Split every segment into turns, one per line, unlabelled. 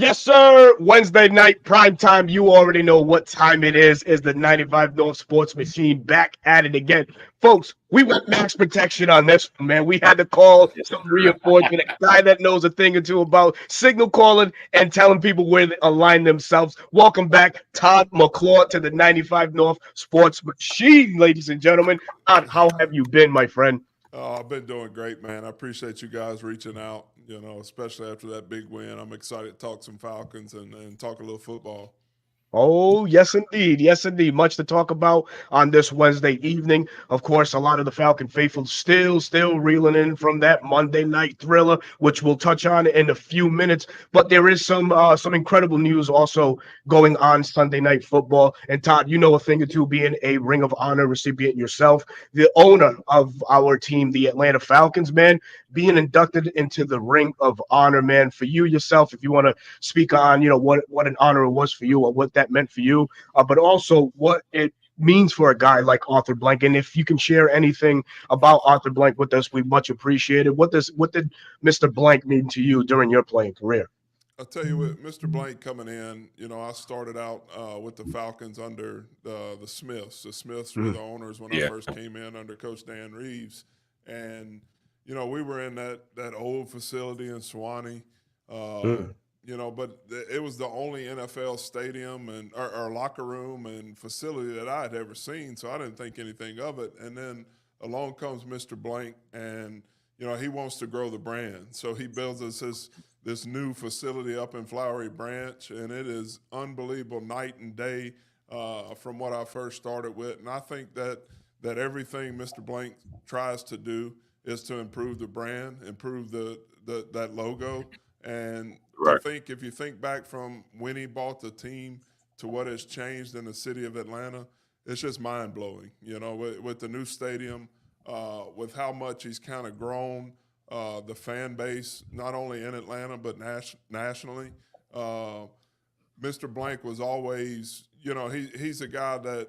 Yes, sir. Wednesday night prime time. You already know what time it is. Is the 95 North Sports Machine back at it again, folks? We went max protection on this one, man. We had to call
Yes,
some reinforcement. A guy that knows a thing or two about signal calling and telling people where they align themselves. Welcome back, Todd McClaw, to the 95 North Sports Machine, ladies and gentlemen. Todd, how have you been, my friend?
I've been doing great, man. I appreciate you guys reaching out, especially after that big win. I'm excited to talk some Falcons and talk a little football.
Oh, yes, indeed. Yes, indeed. Much to talk about on this Wednesday evening. Of course, a lot of the Falcon faithful still reeling in from that Monday night thriller, which we'll touch on in a few minutes. But there is some incredible news also going on Sunday night football. And Todd, you know a thing or two, being a Ring of Honor recipient yourself, the owner of our team, the Atlanta Falcons, man, being inducted into the Ring of Honor, man. For you yourself, if you want to speak on, what an honor it was for you or what that meant for you, but also what it means for a guy like Arthur Blank. And if you can share anything about Arthur Blank with us, we much appreciate it. What did Mr. Blank mean to you during your playing career?
I'll tell you what, Mr. Blank coming in, I started out with the Falcons under the Smiths. The Smiths were
Mm,
the owners when I
yeah,
first came in under Coach Dan Reeves. And, we were in that old facility in Sewanee. Uh,
mm,
but it was the only NFL stadium and or locker room and facility that I had ever seen, so I didn't think anything of it. And then along comes Mr. Blank, and he wants to grow the brand, so he builds us this new facility up in Flowery Branch, and it is unbelievable night and day from what I first started with. And I think that everything Mr. Blank tries to do is to improve the brand, improve that logo. And
right.
if you think back from when he bought the team to what has changed in the city of Atlanta, it's just mind blowing. With the new stadium, with how much he's kind of grown the fan base, not only in Atlanta but nationally. Uh, Mr. Blank was always, he's a guy that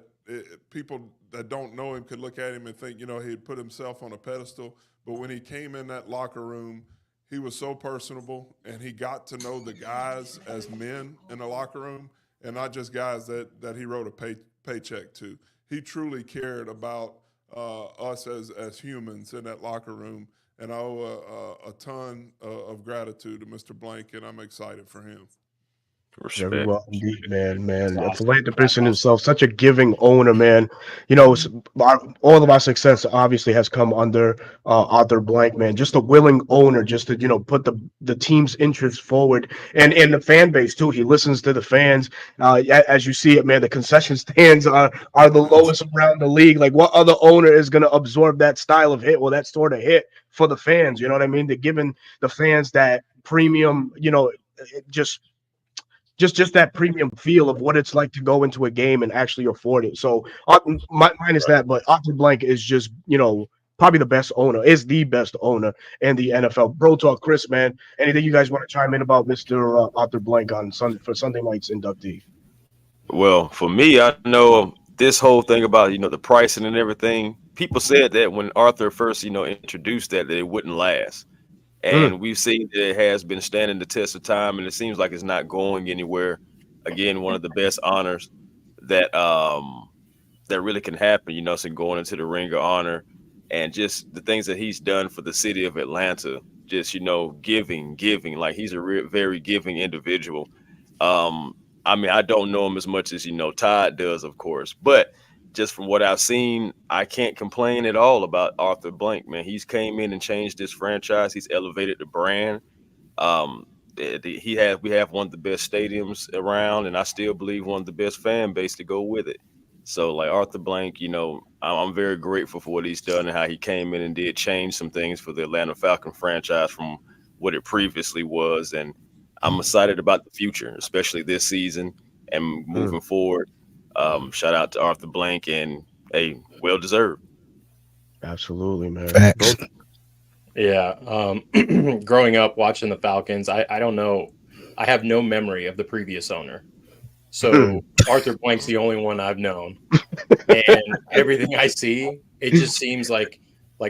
people that don't know him could look at him and think, he'd put himself on a pedestal. But when he came in that locker room, he was so personable, and he got to know the guys as men in the locker room, and not just guys that he wrote a paycheck to. He truly cared about us as humans in that locker room, and I owe a ton of gratitude to Mr. Blank, and I'm excited for him.
very
Respect.
well indeed, man.
That's
Man, a
awesome. That's
philanthropist in
awesome.
himself, such a giving owner, man. All of our success obviously has come under Arthur Blank, man. Just a willing owner, just to put the team's interests forward, and the fan base too. He listens to the fans. As you see it, man, the concession stands are the lowest around the league. Like, what other owner is going to absorb that style of hit or that sort of hit for the fans? You know what I mean? They're giving the fans that premium, just just that premium feel of what it's like to go into a game and actually afford it. So mine is
Right.
that, but Arthur Blank is just probably the best owner, is the best owner in the NFL. Bro talk, Chris, man. Anything you guys want to chime in about Mr. Arthur Blank on Sunday night's inductee?
Well, for me, I know this whole thing about the pricing and everything. People said that when Arthur first introduced that it wouldn't last,
Mm,
and we've seen that it has been standing the test of time, and it seems like it's not going anywhere. Again, one of the best honors that that really can happen. So going into the Ring of Honor, and just the things that he's done for the city of Atlanta. Just giving. Like he's a very giving individual. Um, I mean, I don't know him as much as Todd does, of course, but just from what I've seen, I can't complain at all about Arthur Blank. Man, he's came in and changed this franchise. He's elevated the brand. Um, we have one of the best stadiums around, and I still believe one of the best fan base to go with it. So, like Arthur Blank, I'm very grateful for what he's done and how he came in and did change some things for the Atlanta Falcon franchise from what it previously was, and I'm excited about the future, especially this season and
mm.
moving forward. Shout out to Arthur Blank, and hey, well deserved.
Absolutely, man. Bro,
Facts.
Yeah. Growing up watching the Falcons, I don't know. I have no memory of the previous owner. So Arthur Blank's the only one I've known. And everything I see, it just seems like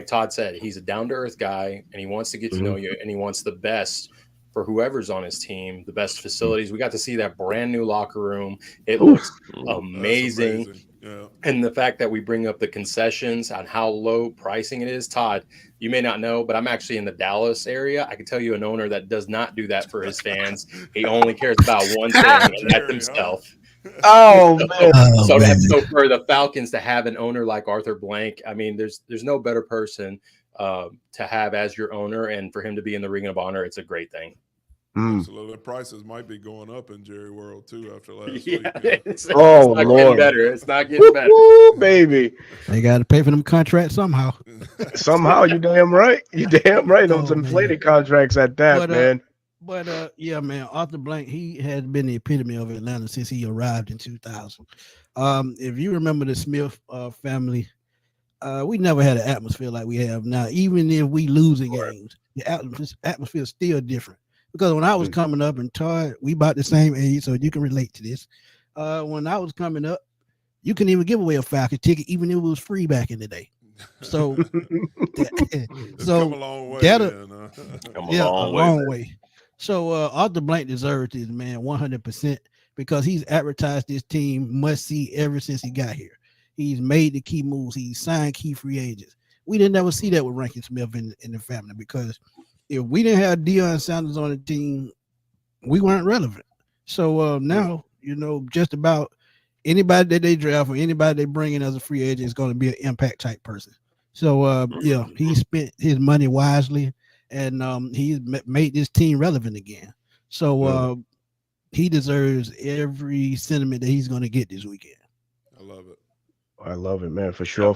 Todd said, he's a down to earth guy and he wants to get to know
Mhm.
you and he wants the best for whoever's on his team, the best facilities. We got to see that brand new locker room. It
Oof.
looks
That's
amazing.
amazing. Yeah.
And the fact that we bring up the concessions on how low pricing it is, Todd, you may not know, but I'm actually in the Dallas area. I can tell you an owner that does not do that for his fans. He only cares about one thing, and that's
Jerry, huh?
himself.
Oh
So,
man.
Oh man.
so for the Falcons to have an owner like Arthur Blank, I mean, there's no better person to have as your owner, and for him to be in the Ring of Honor, it's a great thing.
Absolutely. Prices might be going up in Jerry World too after last week.
It's
Oh
not getting
Lord.
better. It's not getting better.
Woo, baby.
They got to pay for them contracts somehow.
Somehow you damn right. You damn right. Those
Oh, man.
inflated contracts at that, man.
Yeah, man, Arthur Blank, he has been the epitome of Atlanta since he arrived in 2000. If you remember the Smith family, we never had an atmosphere like we have now. Even if we losing games, the atmosphere is still different. Because when I was coming up, and Todd, we about the same age, so you can relate to this. When I was coming up, you couldn't even give away a Falcon ticket, even if it was free back in the day. So,
It's come a long way.
Come a long way.
So Arthur Blank deserves this, man, 100%, because he's advertised this team must see ever since he got here. He's made the key moves. He's signed key free agents. We didn't ever see that with Rankin Smith in the family, because if we didn't have Deion Sanders on the team, we weren't relevant. So now, just about anybody that they draft or anybody they bring in as a free agent is going to be an impact type person. So he spent his money wisely, and he's made this team relevant again. So he deserves every sentiment that he's going to get this weekend.
I love it.
I love it, man. For sure,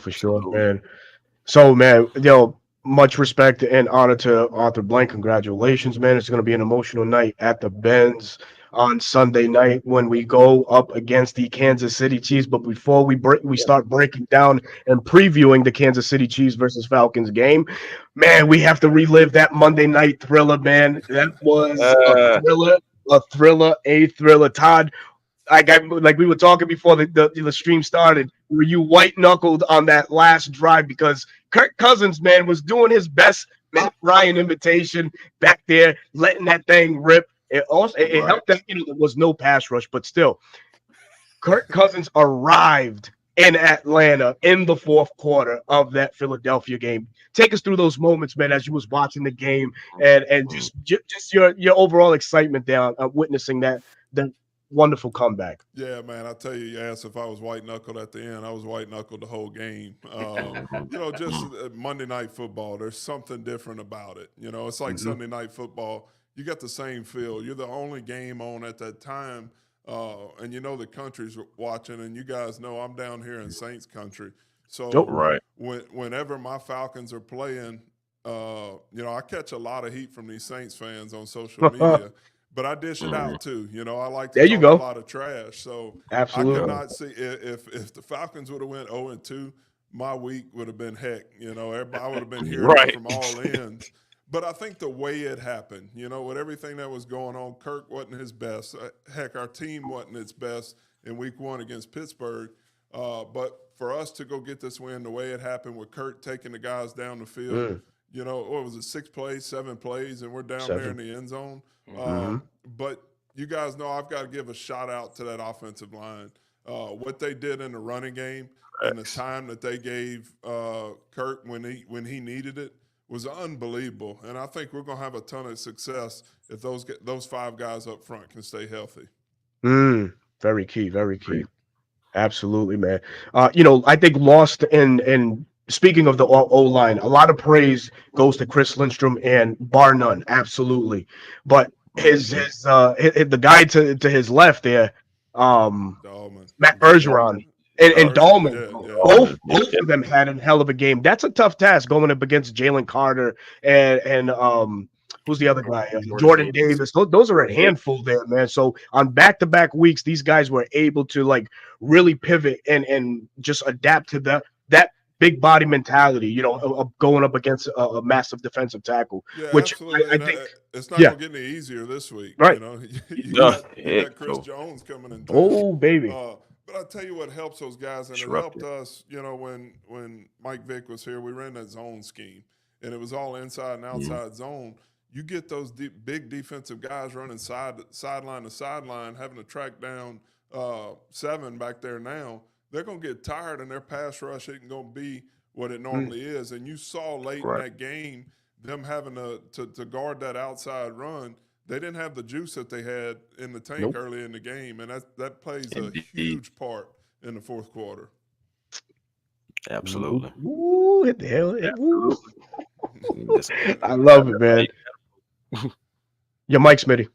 man. So, man, much respect and honor to Arthur Blank. Congratulations, man. It's going to be an emotional night at the Benz on Sunday night when we go up against the Kansas City Chiefs. But before we start breaking down and previewing the Kansas City Chiefs versus Falcons game, man, we have to relive that Monday night thriller, man. That was a thriller. Todd, like we were talking before the stream started, were you white knuckled on that last drive, because Kirk Cousins, man, was doing his best Matt Ryan imitation back there, letting that thing rip. It also helped that there was no pass rush, but still, Kirk Cousins arrived in Atlanta in the fourth quarter of that Philadelphia game. Take us through those moments, man, as you was watching the game, and just your overall excitement there witnessing that wonderful comeback.
Yeah, man. I tell you asked if I was white knuckled at the end. I was white knuckled the whole game. Just Monday Night Football. There's something different about it. It's like Sunday Night Football. You got the same feel. You're the only game on at that time, and the country's watching. And you guys know I'm down here in Saints country. So whenever my Falcons are playing, I catch a lot of heat from these Saints fans on social media. But I dish it out too. I like to talk a lot of trash. So
absolutely,
I could not see if the Falcons would have went 0-2, my week would have been heck. Everybody would have been hearing it from all ends. But I think the way it happened, with everything that was going on, Kirk wasn't his best. Heck, our team wasn't its best in week 1 against Pittsburgh. But for us to go get this win the way it happened, with Kirk taking the guys down the field, what was it, 6 plays, 7 plays, and we're down there in the end zone. But you guys know I've got to give a shout out to that offensive line. What they did in the running game and the time that they gave Kirk when he needed it was unbelievable. And I think we're going to have a ton of success if those 5 guys up front can stay healthy.
Very key. Absolutely, man. I think lost in speaking of the O-line, a lot of praise goes to Chris Lindstrom, and bar none, absolutely. But the guy to his left there, Matt Bergeron and Dahlman, both of them had a hell of a game. That's a tough task going up against Jalen Carter and who's the other guy? Jordan Davis. Those are a handful there, man. So on back-to-back weeks, these guys were able to really pivot and just adapt to that big body mentality, of going up against a massive defensive tackle.
Yeah,
which
absolutely.
I think
it's not going to get any easier this week.
Right.
You got Chris Jones coming in.
Oh, baby.
But I'll tell you what helps those guys, and it helped us, when Mike Vick was here, we ran that zone scheme, and it was all inside and outside zone. you get those big defensive guys running sideline to sideline, having to track down 7 back there now. They're going to get tired, and their pass rush isn't going to be what it normally is. And you saw late in that game them having to guard that outside run. They didn't have the juice that they had in the tank early in the game, and that plays a huge part in the fourth quarter.
Absolutely.
Ooh, hit the hell. Ooh. I love it, man. Your mic, Smitty.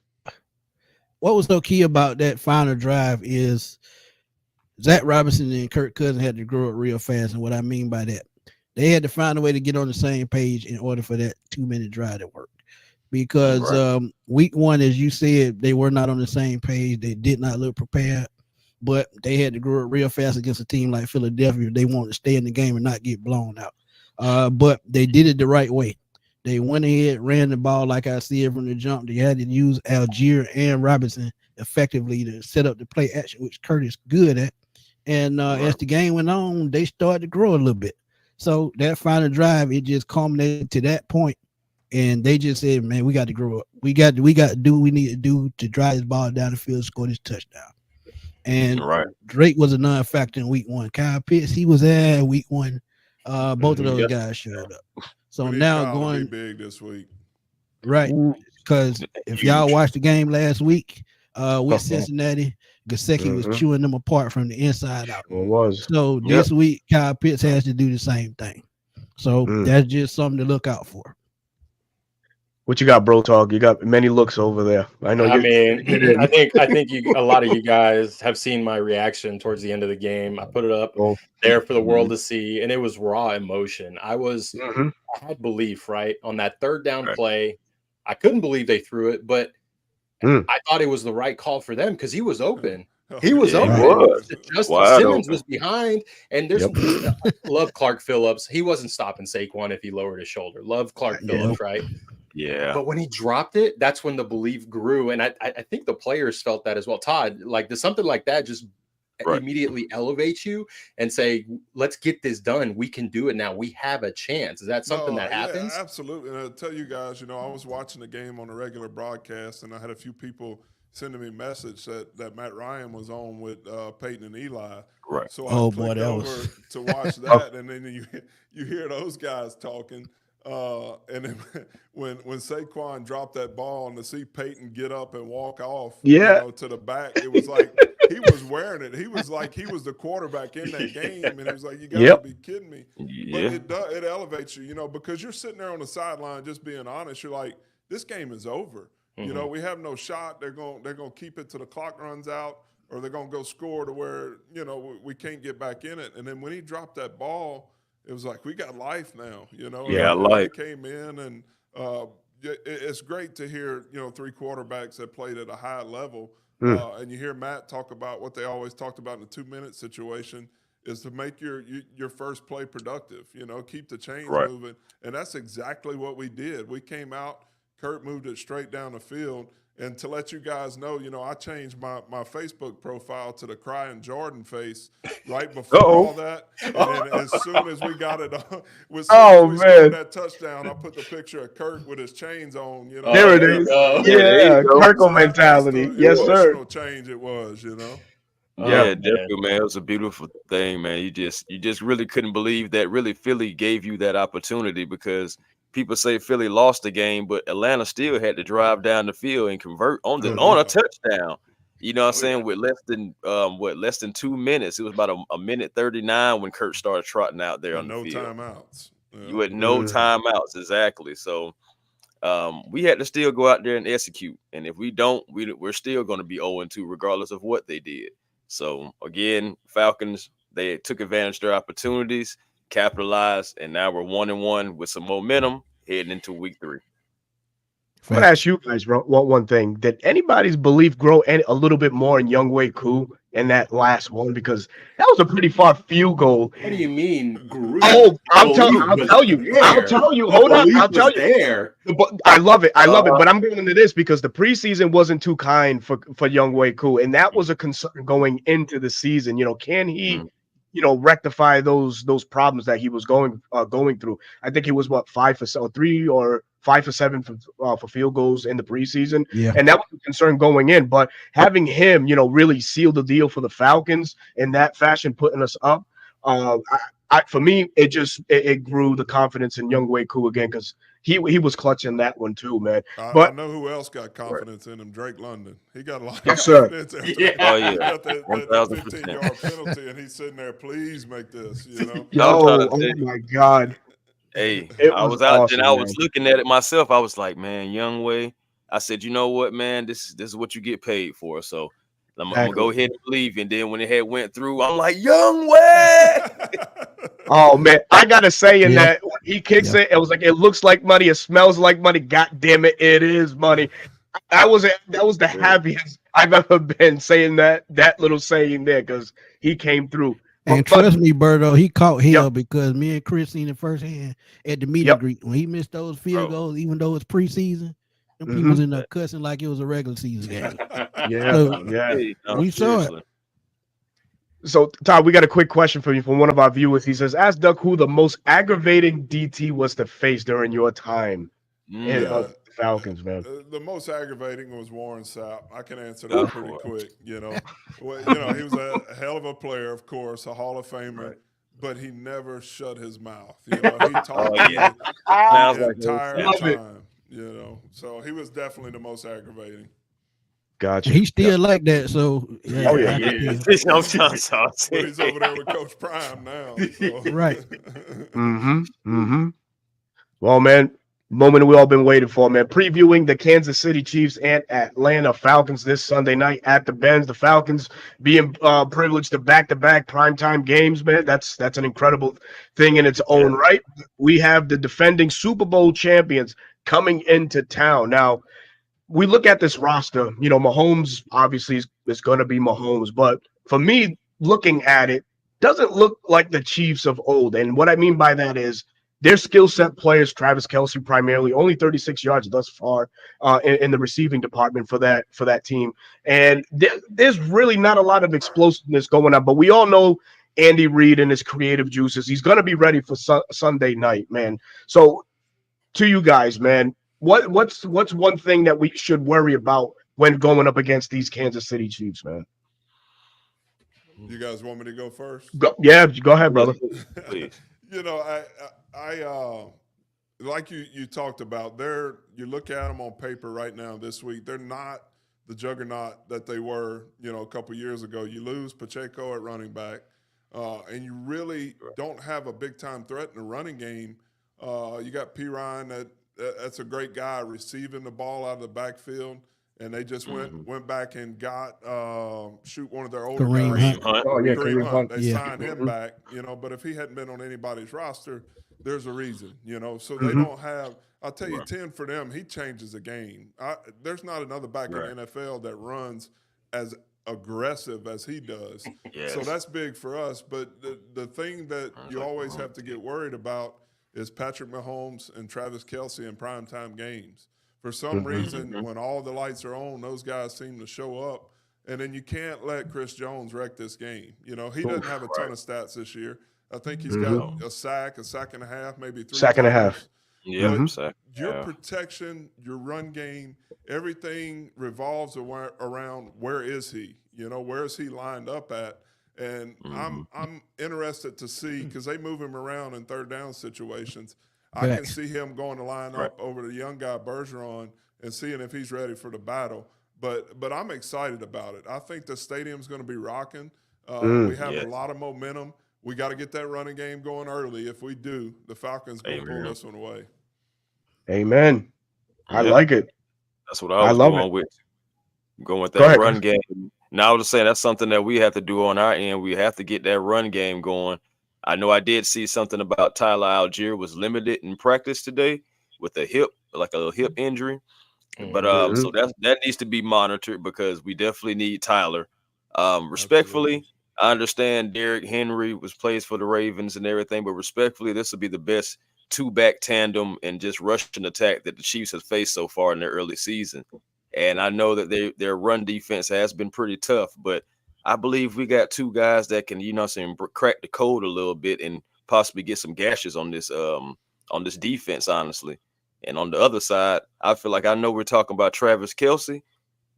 What was so key about that final drive is Zach Robinson and Kirk Cousins had to grow up real fast. And what I mean by that, they had to find a way to get on the same page in order for that 2-minute drive to work. Because week 1, as you said, they were not on the same page. They did not look prepared, but they had to grow up real fast against a team like Philadelphia if they wanted to stay in the game and not get blown out. But they did it the right way. They went ahead, ran the ball, like I said from the jump. They had to use Algier and Robinson effectively to set up the play action, which Curtis good at. And as the game went on, they started to grow a little bit. So that final drive, it just culminated to that point. And they just said, man, we got to grow up. We got to do what we need to do to drive this ball down the field, score this touchdown. And Drake was a non-factor in week 1. Kyle Pitts, he was there week 1. Both of those guys showed up. So now going
big this week.
Right. Because if y'all watched the game last week with Cincinnati, Gesicki was chewing them apart from the inside out.
It was.
So this week, Kyle Pitts has to do the same thing. So that's just something to look out for.
What you got, bro? Talk. You got many looks over there. I know.
I mean, I think a lot of you guys have seen my reaction towards the end of the game. I put it up there for the world to see, and it was raw emotion. I had belief, right, on that third down play. I couldn't believe they threw it, but I thought it was the right call for them because he was open. He was open. Justin Simmons was behind, and there's love Clark Phillips. He wasn't stopping Saquon if he lowered his shoulder. Love Clark Phillips, right?
Yeah.
But when he dropped it, that's when the belief grew. And I think the players felt that as well. Todd, like, does something like that just immediately elevate you and say, let's get this done? We can do it now. We have a chance. Is that something that happens?
Yeah, absolutely. And I'll tell you guys, I was watching the game on a regular broadcast, and I had a few people sending me a message that Matt Ryan was on with Peyton and Eli.
Right.
So I clicked over to watch that, and then you hear those guys talking. And then when Saquon dropped that ball and to see Peyton get up and walk off to the back, it was like he was wearing it. He was like he was the quarterback in that game, and it was like, you got to be kidding me. But it elevates you, because you're sitting there on the sideline just being honest. You're like, this game is over. We have no shot. They're going to keep it till the clock runs out, or they're going to go score to where we can't get back in it. And then when he dropped that ball, it was like, we got life now,
life.
They came in, and it's great to hear, 3 quarterbacks that played at a high level. And you hear Matt talk about what they always talked about in the 2-minute situation is to make your first play productive, keep the chains moving. And that's exactly what we did. We came out, Kurt moved it straight down the field. And to let you guys know, I changed my Facebook profile to the crying Jordan face right before all that. And then as soon as we got it on, scored that touchdown, I put the picture of Kirk with his chains on.
There it is. Kirkle mentality. Yes, sir.
Emotional change it was,
Yeah, definitely, man. It was a beautiful thing, man. You just really couldn't believe that really Philly gave you that opportunity, because people say Philly lost the game, but Atlanta still had to drive down the field and convert on a touchdown. You know what I'm saying? With less than 2 minutes. It was about a minute 39 when Kurt started trotting out there on the field.
No timeouts.
You had no timeouts, exactly. So we had to still go out there and execute. And if we don't, we're still going to be 0-2 regardless of what they did. So again, Falcons, they took advantage of their opportunities, capitalized, and now we're 1-1 with some momentum heading into week 3.
I'm gonna ask you guys one thing. Did anybody's belief grow a little bit more in Younghoe Koo in that last one? Because that was a pretty far field goal.
What do you mean grew?
Oh, I'll tell you. Hold on. I'll tell you.
There.
I love it. But I'm going into this because the preseason wasn't too kind for Younghoe Koo, and that was a concern going into the season. Can he? rectify those problems that he was going through. I think he was 5 for 3 or 5 for 7 for field goals in the preseason,
Yeah.
and that was a concern going in. But having him, really seal the deal for the Falcons in that fashion, putting us up. For me, it grew the confidence in Young Wei Koo again because he was clutching that one too, man.
I
But
know who else got confidence in him. Drake London. He got a lot of
yes, sir.
confidence after
Oh
he
yeah,
got that
1,000%.
15-yard penalty, and he's sitting there, please make this,
I was trying
Yo,
to
oh
say,
my God,
hey,
it
I
was
was out and
awesome,
I was
man.
looking at it myself. I was like, man, Young Wei. I said, you know what, man, this is what you get paid for. So I'm gonna
Exactly.
go ahead and believe you. And then when it had went through, I'm like, Young Wei.
Oh man, I gotta say in
Yeah.
that when he kicks
Yeah.
it, it was like it looks like money, it smells like money. God damn it, it is money. That was the happiest I've ever been saying that little saying there because he came through.
And
But
trust me, Berto, he caught
yep,
hell because me and Chris seen it firsthand at the meet and
yep.
greet. When he missed those field
Bro.
goals, even though it's preseason, them people was
Hmm.
in there cussing like it was a regular season game.
Yeah,
So
yeah.
Hey, no,
we saw it.
seriously.
So Todd, we got a quick question for you from one of our viewers. He says, "Ask Duck who the most aggravating DT was to face during your time in
Yeah,
the Falcons, man."
the most aggravating was Warren Sapp. I can answer
Go
that pretty
for it.
quick. Well, he was a hell of a player, of course, a Hall of Famer,
Right.
but he never shut his mouth. He
Oh
talked to
yeah,
you
sounds
the
like old
entire
Love it.
time. So he was definitely the most aggravating.
Gotcha.
He's
Yeah.
still like that. So
Oh
yeah,
yeah.
I
yeah.
can tell.
I'm trying to
But
say.
he's over there with Coach Prime now. So.
Right.
Mm-hmm. Mm-hmm. Well, man, moment we all been waiting for, man. Previewing the Kansas City Chiefs and Atlanta Falcons this Sunday night at the Benz. The Falcons being privileged to back-to-back primetime games, man. That's an incredible thing in its own right. We have the defending Super Bowl champions coming into town. Now, we look at this roster, Mahomes obviously is going to be Mahomes, but for me, looking at it, doesn't look like the Chiefs of old. And what I mean by that is their skill set players, Travis Kelsey primarily, only 36 yards thus far in the receiving department for that team. And there's really not a lot of explosiveness going on, but we all know Andy Reid and his creative juices. He's going to be ready for Sunday night, man. So to you guys, man, what's one thing that we should worry about when going up against these Kansas City Chiefs, man?
You guys want me to go first?
Yeah, go ahead, brother.
Please.
I like you talked about. You look at them on paper right now this week. They're not the juggernaut that they were, a couple years ago. You lose Pacheco at running back, and you really don't have a big time threat in the running game. You got P. Ryan that's a great guy receiving the ball out of the backfield, and they just went back and got one of their older
Kareem
guys.
Hunt.
Oh yeah,
Kareem Hunt. They
Yeah.
signed him back, but if he hadn't been on anybody's roster, there's a reason, So they
Mhm.
don't have. I'll tell you, 10 for them. He changes the game. There's not another back in the NFL that runs as aggressive as he does.
Yes.
So that's big for us. But the thing that you always have to get worried about is Patrick Mahomes and Travis Kelsey in primetime games. For some reason, when all the lights are on, those guys seem to show up. And then you can't let Chris Jones wreck this game. He doesn't have a ton of stats this year. I think he's got a sack and a half, maybe 3
Sack and a half.
Yeah.
But your protection, your run game, everything revolves around where is he? Where is he lined up at? And I'm interested to see because they move him around in third down situations. I can see him going to line up over the young guy Bergeron and seeing if he's ready for the battle. But I'm excited about it. I think the stadium's going to be rocking. We have a lot of momentum. We got to get that running game going early. If we do, the Falcons going to pull this one away.
Amen. I like it.
That's what I was
love
going
it.
with. Going with
Go
that
ahead,
run
Chris.
game. Now I was saying that's something that we have to do on our end. We have to get that run game going. I know I did see something about Tyler Algier was limited in practice today with a hip injury. But so that needs to be monitored because we definitely need Tyler. Respectfully,
Absolutely.
I understand Derrick Henry plays for the Ravens and everything, but respectfully, this will be the best two-back tandem and just rushing attack that the Chiefs have faced so far in their early season. And I know that their run defense has been pretty tough, but I believe we got two guys that can, crack the code a little bit and possibly get some gashes on this defense, honestly. And on the other side, I feel like I know we're talking about Travis Kelce,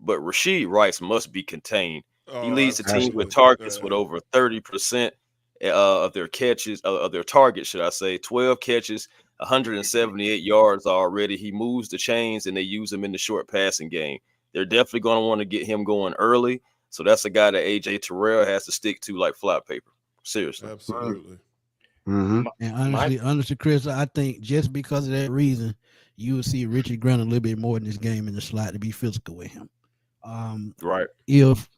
but Rashee Rice must be contained. He
Oh,
leads the team with
absolutely.
targets with
Yeah.
over 30% of their catches, of their targets, should I say, 12 catches, 178 yards already. He moves the chains and they use him in the short passing game. They're definitely going to want to get him going early. So that's a guy that AJ Terrell has to stick to like flat paper. Seriously.
Absolutely.
Mm-hmm.
And
My
honestly, Chris, I think just because of that reason, you will see Richard Grant a little bit more in this game in the slot to be physical with him.
Right.
If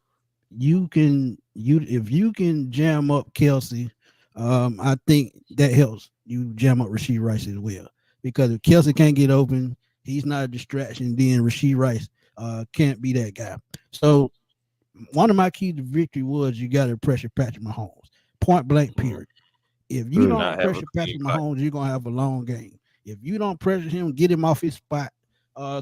if you can jam up Kelsey, I think that helps you jam up Rashee Rice as well. Because if Kelsey can't get open, he's not a distraction. Then Rashee Rice can't be that guy. So one of my keys to victory was you got to pressure Patrick Mahomes, point blank. Period. If you
Mm.
don't
Not have a
pressure
clean
Patrick
cut.
Mahomes, you're gonna have a long game. If you don't pressure him, get him off his spot,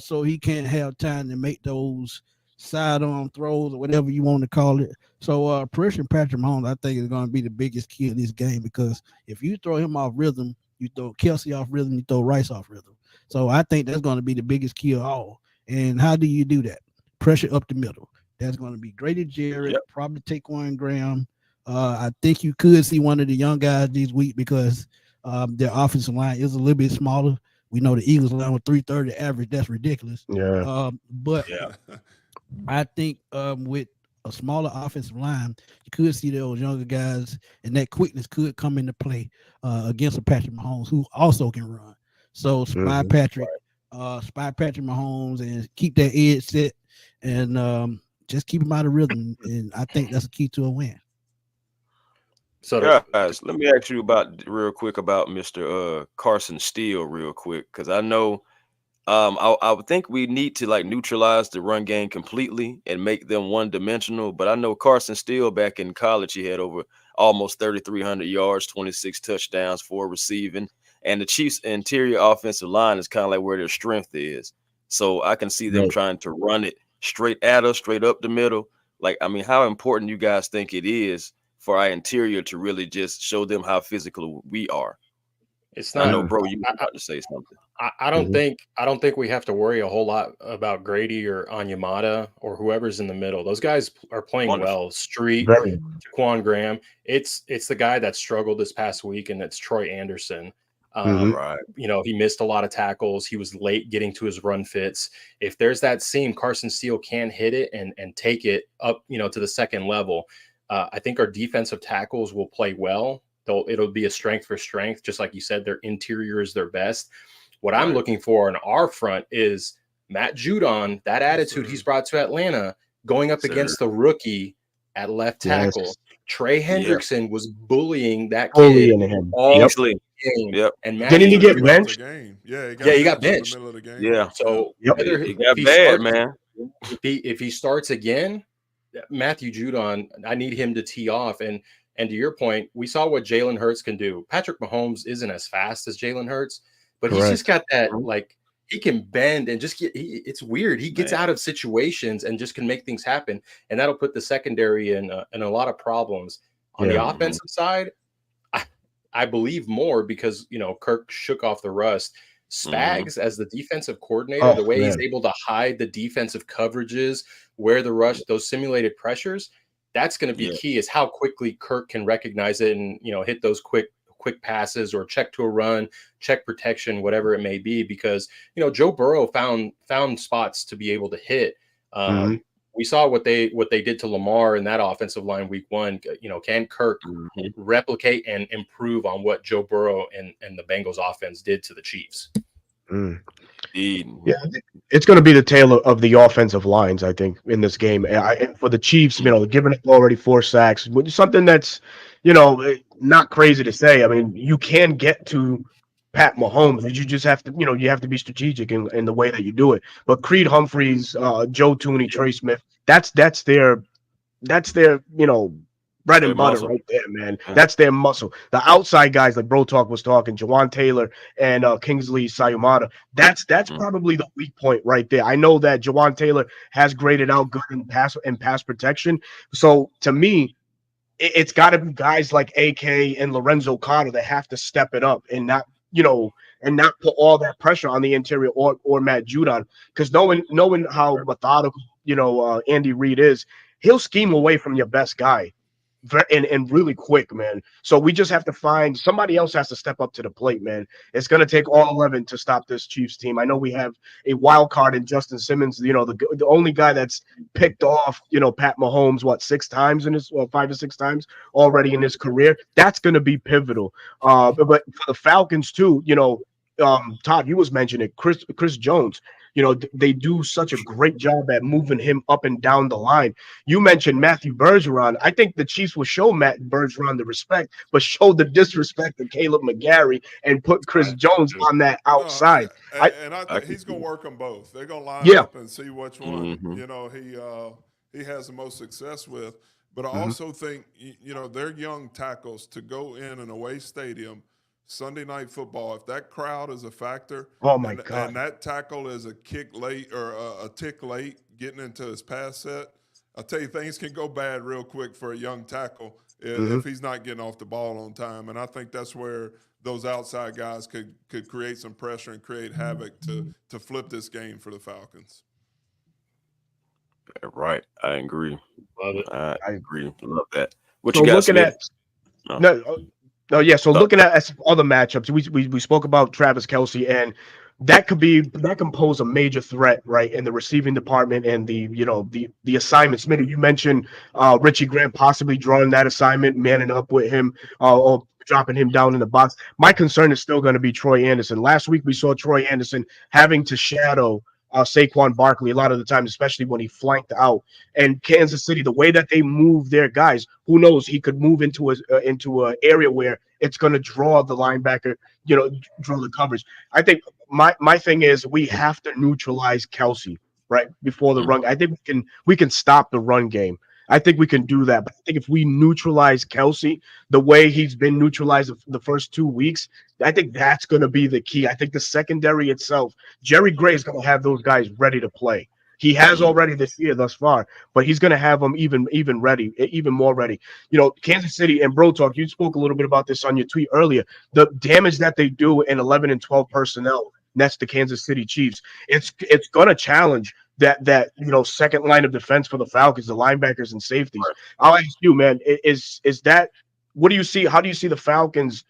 so he can't have time to make those sidearm throws or whatever you want to call it. So pressure Patrick Mahomes, I think, is gonna be the biggest key in this game because if you throw him off rhythm, you throw Kelsey off rhythm, you throw Rice off rhythm. So I think that's gonna be the biggest key of all. And how do you do that? Pressure up the middle. That's gonna be Grady Jarrett,
Yep.
probably Taquan Graham. I think you could see one of the young guys this week because their offensive line is a little bit smaller. We know the Eagles line with 330 average. That's ridiculous.
Yeah.
But
Yeah.
I think with a smaller offensive line, you could see those younger guys, and that quickness could come into play against a Patrick Mahomes who also can run. So
Mhm.
spy Patrick Mahomes, and keep that edge set, and just keep him out of rhythm. And I think that's a key to a win.
so
Guys, let me ask you about real quick about Mr. Carson Steele real quick because I know I would think we need to like neutralize the run game completely and make them one dimensional. But I know Carson Steele back in college, he had over almost 3,300 yards, 26 touchdowns, 4 receiving. And the Chiefs' interior offensive line is kind of like where their strength is. So I can see them
Right.
trying to run it straight at us, straight up the middle. Like, I mean, how important you guys think it is for our interior to really just show them how physical we are?
it's
I
not.
know,
Mm.
bro, you were
I,
about to say something.
I don't
Mhm.
think we have to worry a whole lot about Grady or Anyamata or whoever's in the middle. Those guys are playing
Wonderful.
well. Street,
Very.
Jaquan Graham. It's the guy that struggled this past week, and it's Troy Anderson.
Mhm.
Right.
He missed a lot of tackles. He was late getting to his run fits. If there's that seam, Carson Steele can hit it and take it up, to the second level. I think our defensive tackles will play well. It'll be a strength for strength, just like you said. Their interior is their best. What I'm
Right.
looking for in our front is Matt Judon, that attitude he's
sir.
brought to Atlanta, going up
Sir.
against the rookie at left tackle.
Yes.
Trey
Yeah.
Hendrickson was bullying that
Fully
kid
in him.
all
Yep.
Easily.
game.
Yep.
And
He
Didn't he
Matthew
took
get
him out
Judon,
the
benched?
game. Yeah, he
yeah,
got
he got
benched in the
benched.
middle of the game.
Yeah.
So
Yep.
whether
It
if
got
he
bad,
starts
man.
if he starts again, Matthew Judon, I need him to tee off. And to your point, we saw what Jalen Hurts can do. Patrick Mahomes isn't as fast as Jalen Hurts, but he's just
Correct.
got that
Mhm.
like he can bend and just it's weird. He gets
Man.
out of situations and just can make things happen, and that'll put the secondary in a lot of problems. On the
Yeah.
Mhm.
offensive side, I believe more because Kirk shook off the rust.
Mhm.
Spags as the defensive coordinator,
Oh
the way he's
man.
able to hide the defensive coverages, where the rush, those simulated pressures, that's going to be
Yeah.
key. Is how quickly Kirk can recognize it and hit those quick passes or check to a run, check protection, whatever it may be. Because Joe Burrow found spots to be able to hit.
Mhm.
We saw what they did to Lamar in that offensive line week one. Can Kirk
Mhm.
replicate and improve on what Joe Burrow and the Bengals offense did to the Chiefs?
Mm.
Indeed.
Yeah, it's going to be the tale of the offensive lines, I think, in this game. And for the Chiefs, giving up already 4 sacks, which is something that's, not crazy to say. I mean, you can get to Pat Mahomes, but you just have to, you have to be strategic in the way that you do it. But Creed Humphreys, Joe Tooney, Trey Smith, that's their bread
Their
and butter
muscle.
right there, man.
Yeah.
That's their muscle. The outside guys like Bro Talk was talking, Jawan Taylor and Kingsley Sayumata. That's
Mhm.
probably the weak point right there. I know that Jawan Taylor has graded out good in pass protection. So to me, it's got to be guys like AK and Lorenzo Carter that have to step it up and not, and not put all that pressure on the interior or Matt Judon. Because knowing how methodical, Andy Reid is, he'll scheme away from your best guy and really quick, man. So we just have to find somebody else has to step up to the plate, man. It's going to take all 11 to stop this Chiefs team. I know we have a wild card in Justin Simmons, the only guy that's picked off, Pat Mahomes, what, 6 times in his, well, 5 or 6 times already in his career. That's going to be pivotal. But for the Falcons too, Todd, you was mentioning Chris Jones. They do such a great job at moving him up and down the line. You mentioned Matthew Bergeron. I think the Chiefs will show Matt Bergeron the respect, but show the disrespect to Caleb McGarry and put Chris Jones on that outside.
I think he's going to work them both. They're going to line
Yeah.
up and see which one he has the most success with. But I also think their young tackles to go in an away stadium Sunday Night Football. If that crowd is a factor,
oh my God,
and that tackle is a kick late or a tick late getting into his pass set, I'll tell you things can go bad real quick for a young tackle if he's not getting off the ball on time. And I think that's where those outside guys could create some pressure and create havoc to flip this game for the Falcons.
Right, I agree.
Love it.
I agree. Love that. What
so
you got?
Looking
Smith?
at yeah. So looking at other matchups, we spoke about Travis Kelce, and that can pose a major threat, right, in the receiving department and the assignments. Smitty, you mentioned Richie Grant possibly drawing that assignment, manning up with him, or dropping him down in the box. My concern is still going to be Troy Anderson. Last week we saw Troy Anderson having to shadow Saquon Barkley a lot of the time, especially when he flanked out. And Kansas City, the way that they move their guys, who knows? He could move into an area where it's going to draw the linebacker, draw the coverage. I think my thing is we have to neutralize Kelce right before the run. I think we can stop the run game. I think we can do that. But I think if we neutralize Kelce the way he's been neutralized the first 2 weeks, I think that's going to be the key. I think the secondary itself, Jerry Gray is going to have those guys ready to play. He has already this year thus far, but he's going to have them even ready, even more ready. Kansas City and Bro Talk, you spoke a little bit about this on your tweet earlier. The damage that they do in 11 and 12 personnel, that's the Kansas City Chiefs. It's going to challenge that second line of defense for the Falcons, the linebackers and safeties. Right. I'll ask you, man, is that what do you see? How do you see the Falcons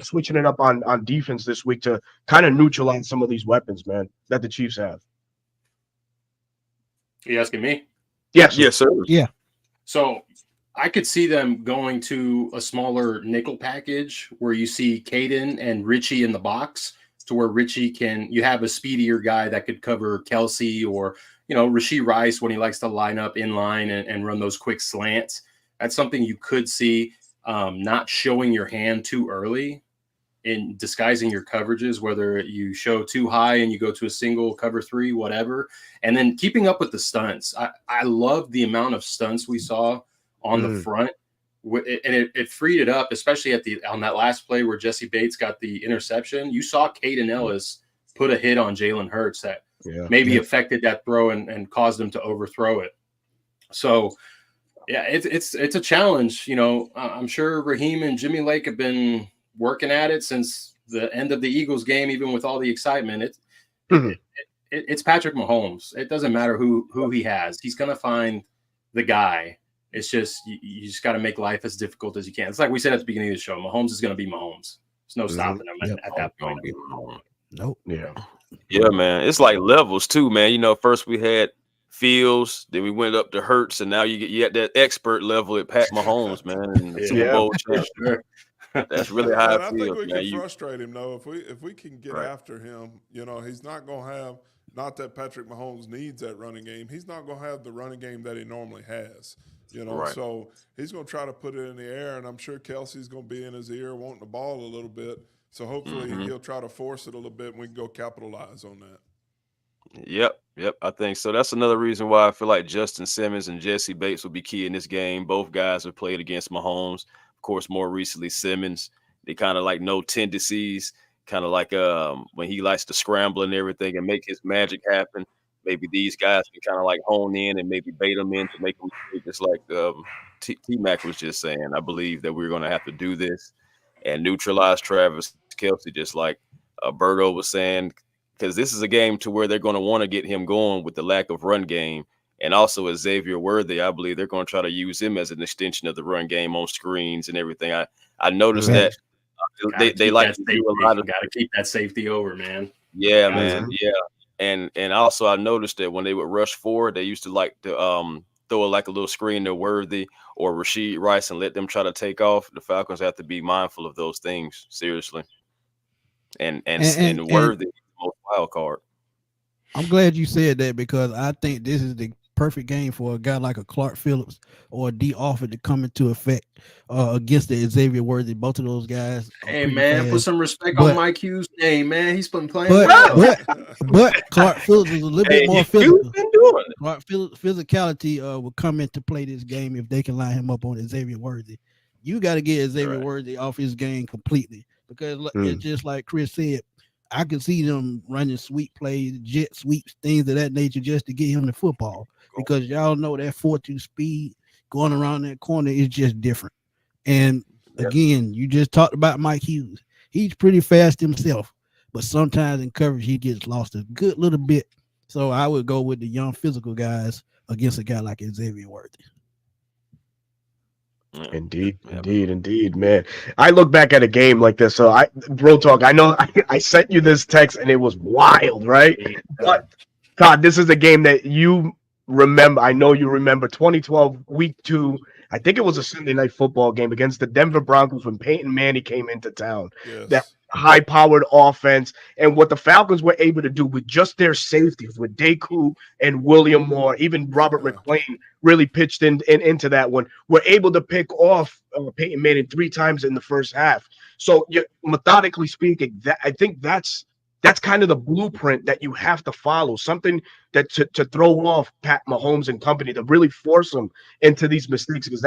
switching it up on defense this week to kind of neutralize some of these weapons, man, that the Chiefs have?
Are you asking me?
Yes.
Yes, sir.
Yeah.
So I could see them going to a smaller nickel package where you see Caden and Richie in the box, to where Richie you have a speedier guy that could cover Kelce or, Rashee Rice when he likes to line up in line and run those quick slants. That's something you could see, not showing your hand too early in disguising your coverages, whether you show too high and you go to a single cover 3, whatever. And then keeping up with the stunts. I love the amount of stunts we saw on the front. And it freed it up, especially on that last play where Jesse Bates got the interception. You saw Caden Ellis put a hit on Jalen Hurts that maybe affected that throw and caused him to overthrow it. So, yeah, it's a challenge. I'm sure Raheem and Jimmy Lake have been working at it since the end of the Eagles game, even with all the excitement. It's Patrick Mahomes. It doesn't matter who he has. He's going to find the guy. It's just you just got to make life as difficult as you can. It's like we said at the beginning of the show. Mahomes is going to be Mahomes. There's no stopping him at that point.
Nope.
Yeah, man. It's like levels too, man. First we had Fields, then we went up to Hurts, and now you at that expert level at Pat Mahomes, man. And the Super Bowl champion. That's really how it feels.
I think we can frustrate him though if we can get after him. He's not going to have. Not that Patrick Mahomes needs that running game. He's not going to have the running game that he normally has. So he's going to try to put it in the air, and I'm sure Kelsey's going to be in his ear wanting the ball a little bit. So hopefully he'll try to force it a little bit, and we can go capitalize on that.
Yep, I think so. That's another reason why I feel like Justin Simmons and Jesse Bates will be key in this game. Both guys have played against Mahomes. Of course, more recently, Simmons. They kind of like know tendencies, kind of like when he likes to scramble and everything and make his magic happen. Maybe these guys can kind of like hone in and maybe bait them in to make them just like T-Mac was just saying. I believe that we're going to have to do this and neutralize Travis Kelce, just like Berto was saying, because this is a game to where they're going to want to get him going with the lack of run game. And also as Xavier Worthy, I believe they're going to try to use him as an extension of the run game on screens and everything. I noticed that they like to do a lot of.
Got to keep that safety over, man.
Yeah, man. Yeah. And also I noticed that when they would rush forward, they used to like to throw like a little screen to Worthy or Rashid Rice and let them try to take off. The Falcons have to be mindful of those things, seriously. And Worthy is the most wild card.
I'm glad you said that because I think this is the perfect game for a guy like a Clark Phillips or a D. Offord to come into effect against the Xavier Worthy. Both of those guys.
Hey man,
fast.
put some respect on Mike Hughes' name, man. He's been playing well.
But Clark Phillips is a little bit more physical. Clark Phillips physicality will come into play this game if they can line him up on Xavier Worthy. You got to get Xavier Worthy off his game completely because it's just like Chris said. I can see them running sweep plays, jet sweeps, things of that nature just to get him the football because y'all know that 4.2 speed going around that corner is just different. And again, you just talked about Mike Hughes. He's pretty fast himself, but sometimes in coverage he gets lost a good little bit. So I would go with the young physical guys against a guy like Xavier Worthy.
Indeed, man. I look back at a game like this. So bro talk. I know I sent you this text and it was wild, right? But God, this is a game that you remember. I know you remember 2012 week 2. I think it was a Sunday night football game against the Denver Broncos when Peyton Manning came into town.
Yes.
That high-powered offense and what the Falcons were able to do with just their safeties, with Deku and William Moore, even Robert McClain really pitched into that one. Were able to pick off Peyton Manning 3 times in the first half. So, methodically speaking, I think that's kind of the blueprint that you have to follow. Something that to throw off Pat Mahomes and company, to really force them into these mistakes, because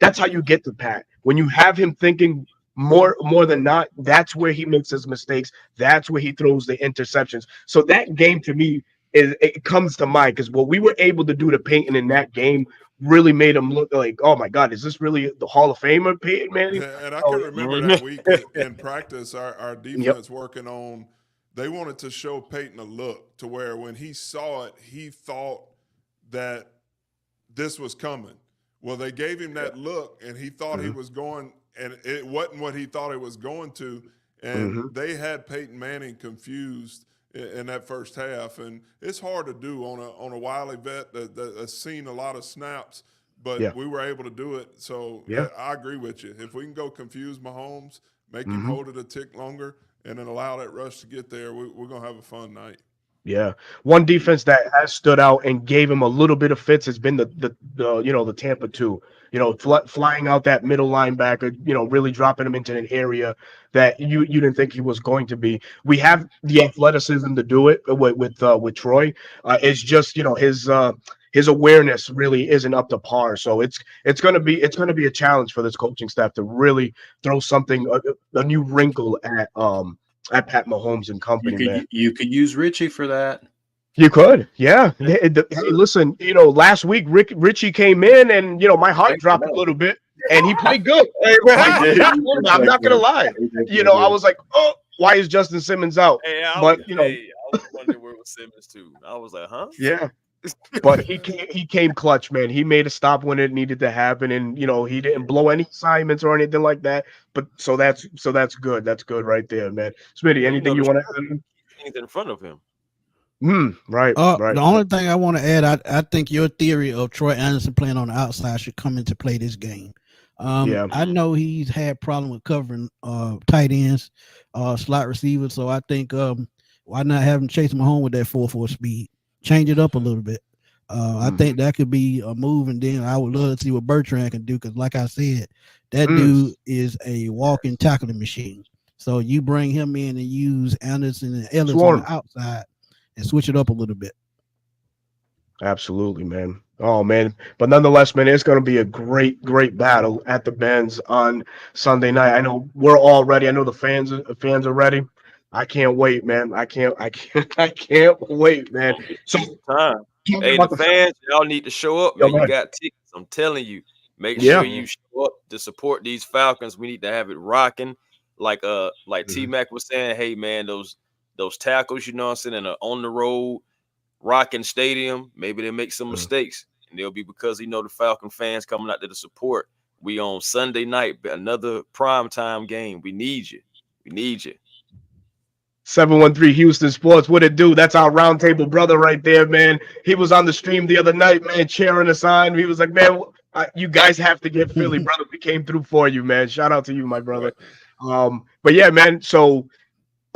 that's how you get to Pat. When you have him thinking more than not, that's where he makes his mistakes. That's where he throws the interceptions. So that game to me it comes to mind because what we were able to do to Peyton in that game really made him look like, oh my God, is this really the Hall of Famer Peyton Manning?
And I can remember that week in practice, our defense working on. They wanted to show Peyton a look to where when he saw it, he thought that this was coming. Well, they gave him that look, and he thought he was going, and it wasn't what he thought it was going to. And they had Peyton Manning confused in that first half. And it's hard to do on a wily vet that's seen a lot of snaps, but we were able to do it. So I agree with you. If we can go confuse Mahomes, make him hold it a tick longer, and then allow that rush to get there, we're going to have a fun night.
Yeah. One defense that has stood out and gave him a little bit of fits has been the Tampa 2. Flying out that middle linebacker, really dropping him into an area that you didn't think he was going to be. We have the athleticism to do it with Troy. It's just, his awareness really isn't up to par. So it's going to be a challenge for this coaching staff to really throw something, a new wrinkle at Pat Mahomes and company, man.
You could use Richie for that.
You could, yeah. Hey, listen, last week Richie came in and my heart dropped a little bit, and he played good. I'm not gonna lie. I was like, oh, why is Justin Simmons out?
I was wondering where was Simmons too. I was like, huh?
Yeah. But he came clutch, man. He made a stop when it needed to happen, and he didn't blow any assignments or anything like that. But so that's good. That's good right there, man. Smitty, anything you want to add?
Anything in front of him?
Right.
The only thing I want to add, I think your theory of Troy Anderson playing on the outside should come into play this game. I know he's had problem with covering tight ends, slot receivers. So I think why not have him chase Mahomes with that 4.4 speed? Change it up a little bit. I think that could be a move, and then I would love to see what Bertrand can do because, like I said, that dude is a walking tackling machine. So you bring him in and use Anderson and Ellis on the outside and switch it up a little bit.
Absolutely, man. Oh, man. But nonetheless, man, it's going to be a great, great battle at the Benz on Sunday night. I know we're all ready. I know the fans are ready. I can't wait, man. I can't wait, man. So,
hey, the fans, y'all need to show up. Man. You got tickets. I'm telling you, make sure you show up to support these Falcons. We need to have it rocking. like T Mac was saying, hey man, those tackles, you know what I'm saying, and on the road, rocking stadium, maybe they make some mistakes, and they'll be because the Falcon fans coming out there to support. We on Sunday night, another primetime game. We need you. We need you.
713 Houston Sports. What it do? That's our roundtable brother right there, man. He was on the stream the other night, man, cheering us on. He was like, man, you guys have to get Philly, brother. We came through for you, man. Shout out to you, my brother. But yeah, man. So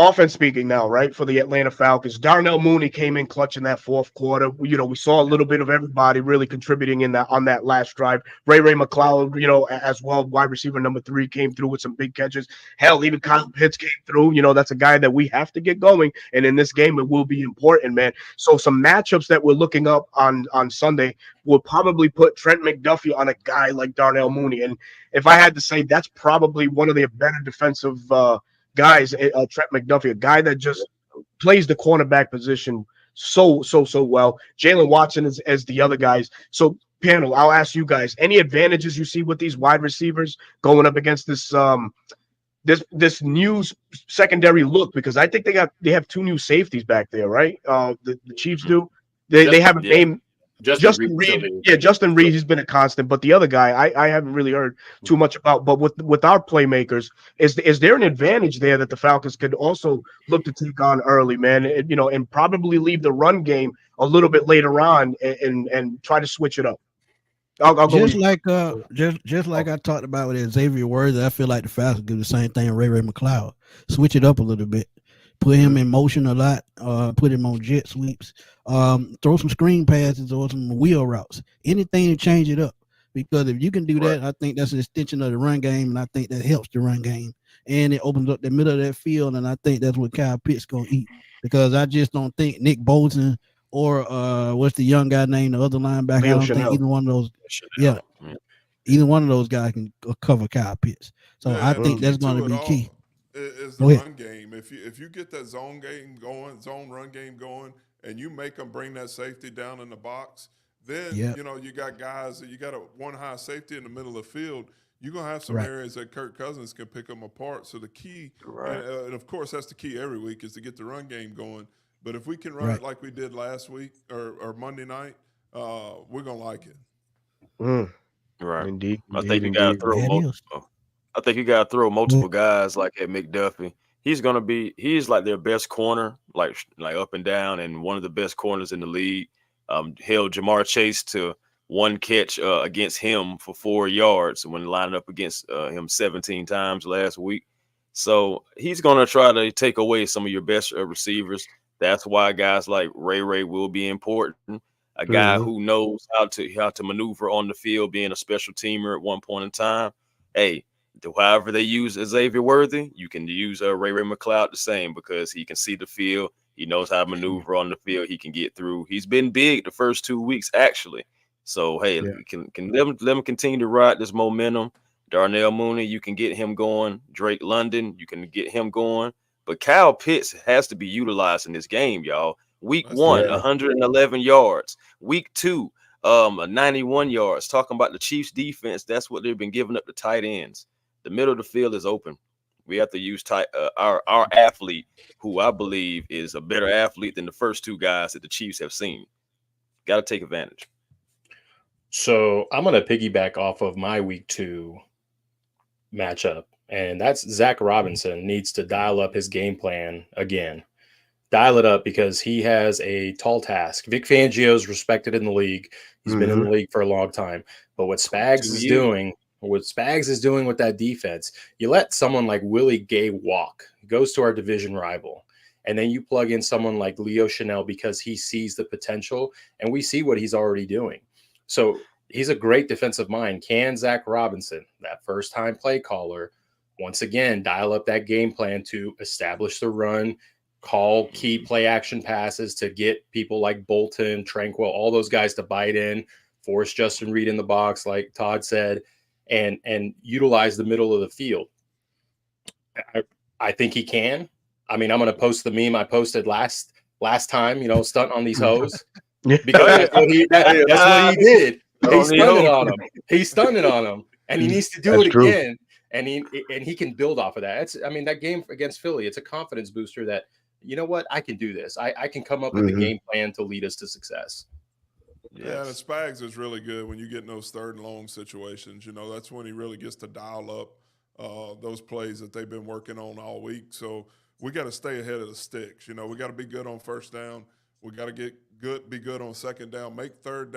offense speaking now, right, for the Atlanta Falcons, Darnell Mooney came in clutch in that fourth quarter. We saw a little bit of everybody really contributing on that last drive. Ray McLeod, as well, wide receiver number 3, came through with some big catches. Hell, even Kyle Pitts came through. That's a guy that we have to get going, and in this game, it will be important, man. So some matchups that we're looking up on Sunday will probably put Trent McDuffie on a guy like Darnell Mooney, and if I had to say, that's probably one of the better defensive guys, Trent McDuffie, a guy that just plays the cornerback position so well. Jalen Watson is as the other guys. So, panel, I'll ask you guys, any advantages you see with these wide receivers going up against this this new secondary look? Because I think they have 2 new safeties back there, right? The Chiefs do. They have a name. Justin Reed, Justin Reed, he's been a constant, but the other guy I haven't really heard too much about. But with our playmakers, is there an advantage there that the Falcons could also look to take on early, man? And probably leave the run game a little bit later on and try to switch it up. I'll
just
go
like I talked about with Xavier Worthy, I feel like the Falcons do the same thing. Ray McLeod, switch it up a little bit. Put him in motion a lot. Put him on jet sweeps. Throw some screen passes or some wheel routes. Anything to change it up. Because if you can do that, I think that's an extension of the run game, and I think that helps the run game. And it opens up the middle of that field, and I think that's what Kyle Pitts gonna eat. Because I just don't think Nick Bolton or what's the young guy named the other linebacker? I don't think either one of those. Yeah, either one of those guys can cover Kyle Pitts. So I think that's going to be key.
Is the run game. If you get that zone run game going, and you make them bring that safety down in the box, then you got guys that you got one high safety in the middle of the field. You're gonna have some areas that Kirk Cousins can pick them apart. So the key, and of course that's the key every week, is to get the run game going. But if we can run it like we did last week or Monday night, we're gonna like it.
Right.
Indeed.
I think you gotta throw multiple guys like at McDuffie. He's like their best corner, like up and down, and one of the best corners in the league. Held Jamar Chase to one catch against him for 4 yards when lining up against him 17 times last week. So he's gonna try to take away some of your best receivers. That's why guys like Ray will be important. A guy who knows how to maneuver on the field, being a special teamer at one point in time. Hey, however they use Xavier Worthy, you can use Ray McLeod the same, because he can see the field. He knows how to maneuver on the field. He can get through. He's been big the first 2 weeks, actually. So, hey, can let him continue to ride this momentum. Darnell Mooney, you can get him going. Drake London, you can get him going. But Kyle Pitts has to be utilized in this game, y'all. Week 1, 111 yards. Week 2, 91 yards. Talking about the Chiefs defense, that's what they've been giving up to tight ends. The middle of the field is open. We have to use our athlete, who I believe is a better athlete than the first 2 guys that the Chiefs have seen. Got to take advantage.
So I'm going to piggyback off of my week 2 matchup, and that's Zach Robinson needs to dial up his game plan again. Dial it up, because he has a tall task. Vic Fangio's respected in the league. He's been in the league for a long time. But what Spags is doing with that defense, you let someone like Willie Gay walk, goes to our division rival, and then you plug in someone like Leo Chanel because he sees the potential, and we see what he's already doing. So he's a great defensive mind. Can Zach Robinson, that first-time play caller, once again dial up that game plan to establish the run, call key play action passes to get people like Bolton, Tranquil, all those guys to bite in, force Justin Reed in the box, like Todd said, and utilize the middle of the field? I think he can. I mean, I'm going to post the meme I posted last time, stunt on these hoes, because that's what he did. He stunned it on him, and he needs to do it again. and he can build off of that. That game against Philly, it's a confidence booster that, you know what, I can do this. I can come up with a game plan to lead us to success.
Yeah, and Spags is really good when you get in those third and long situations. That's when he really gets to dial up those plays that they've been working on all week. So we got to stay ahead of the sticks. We got to be good on first down. We got to be good on second down. Make third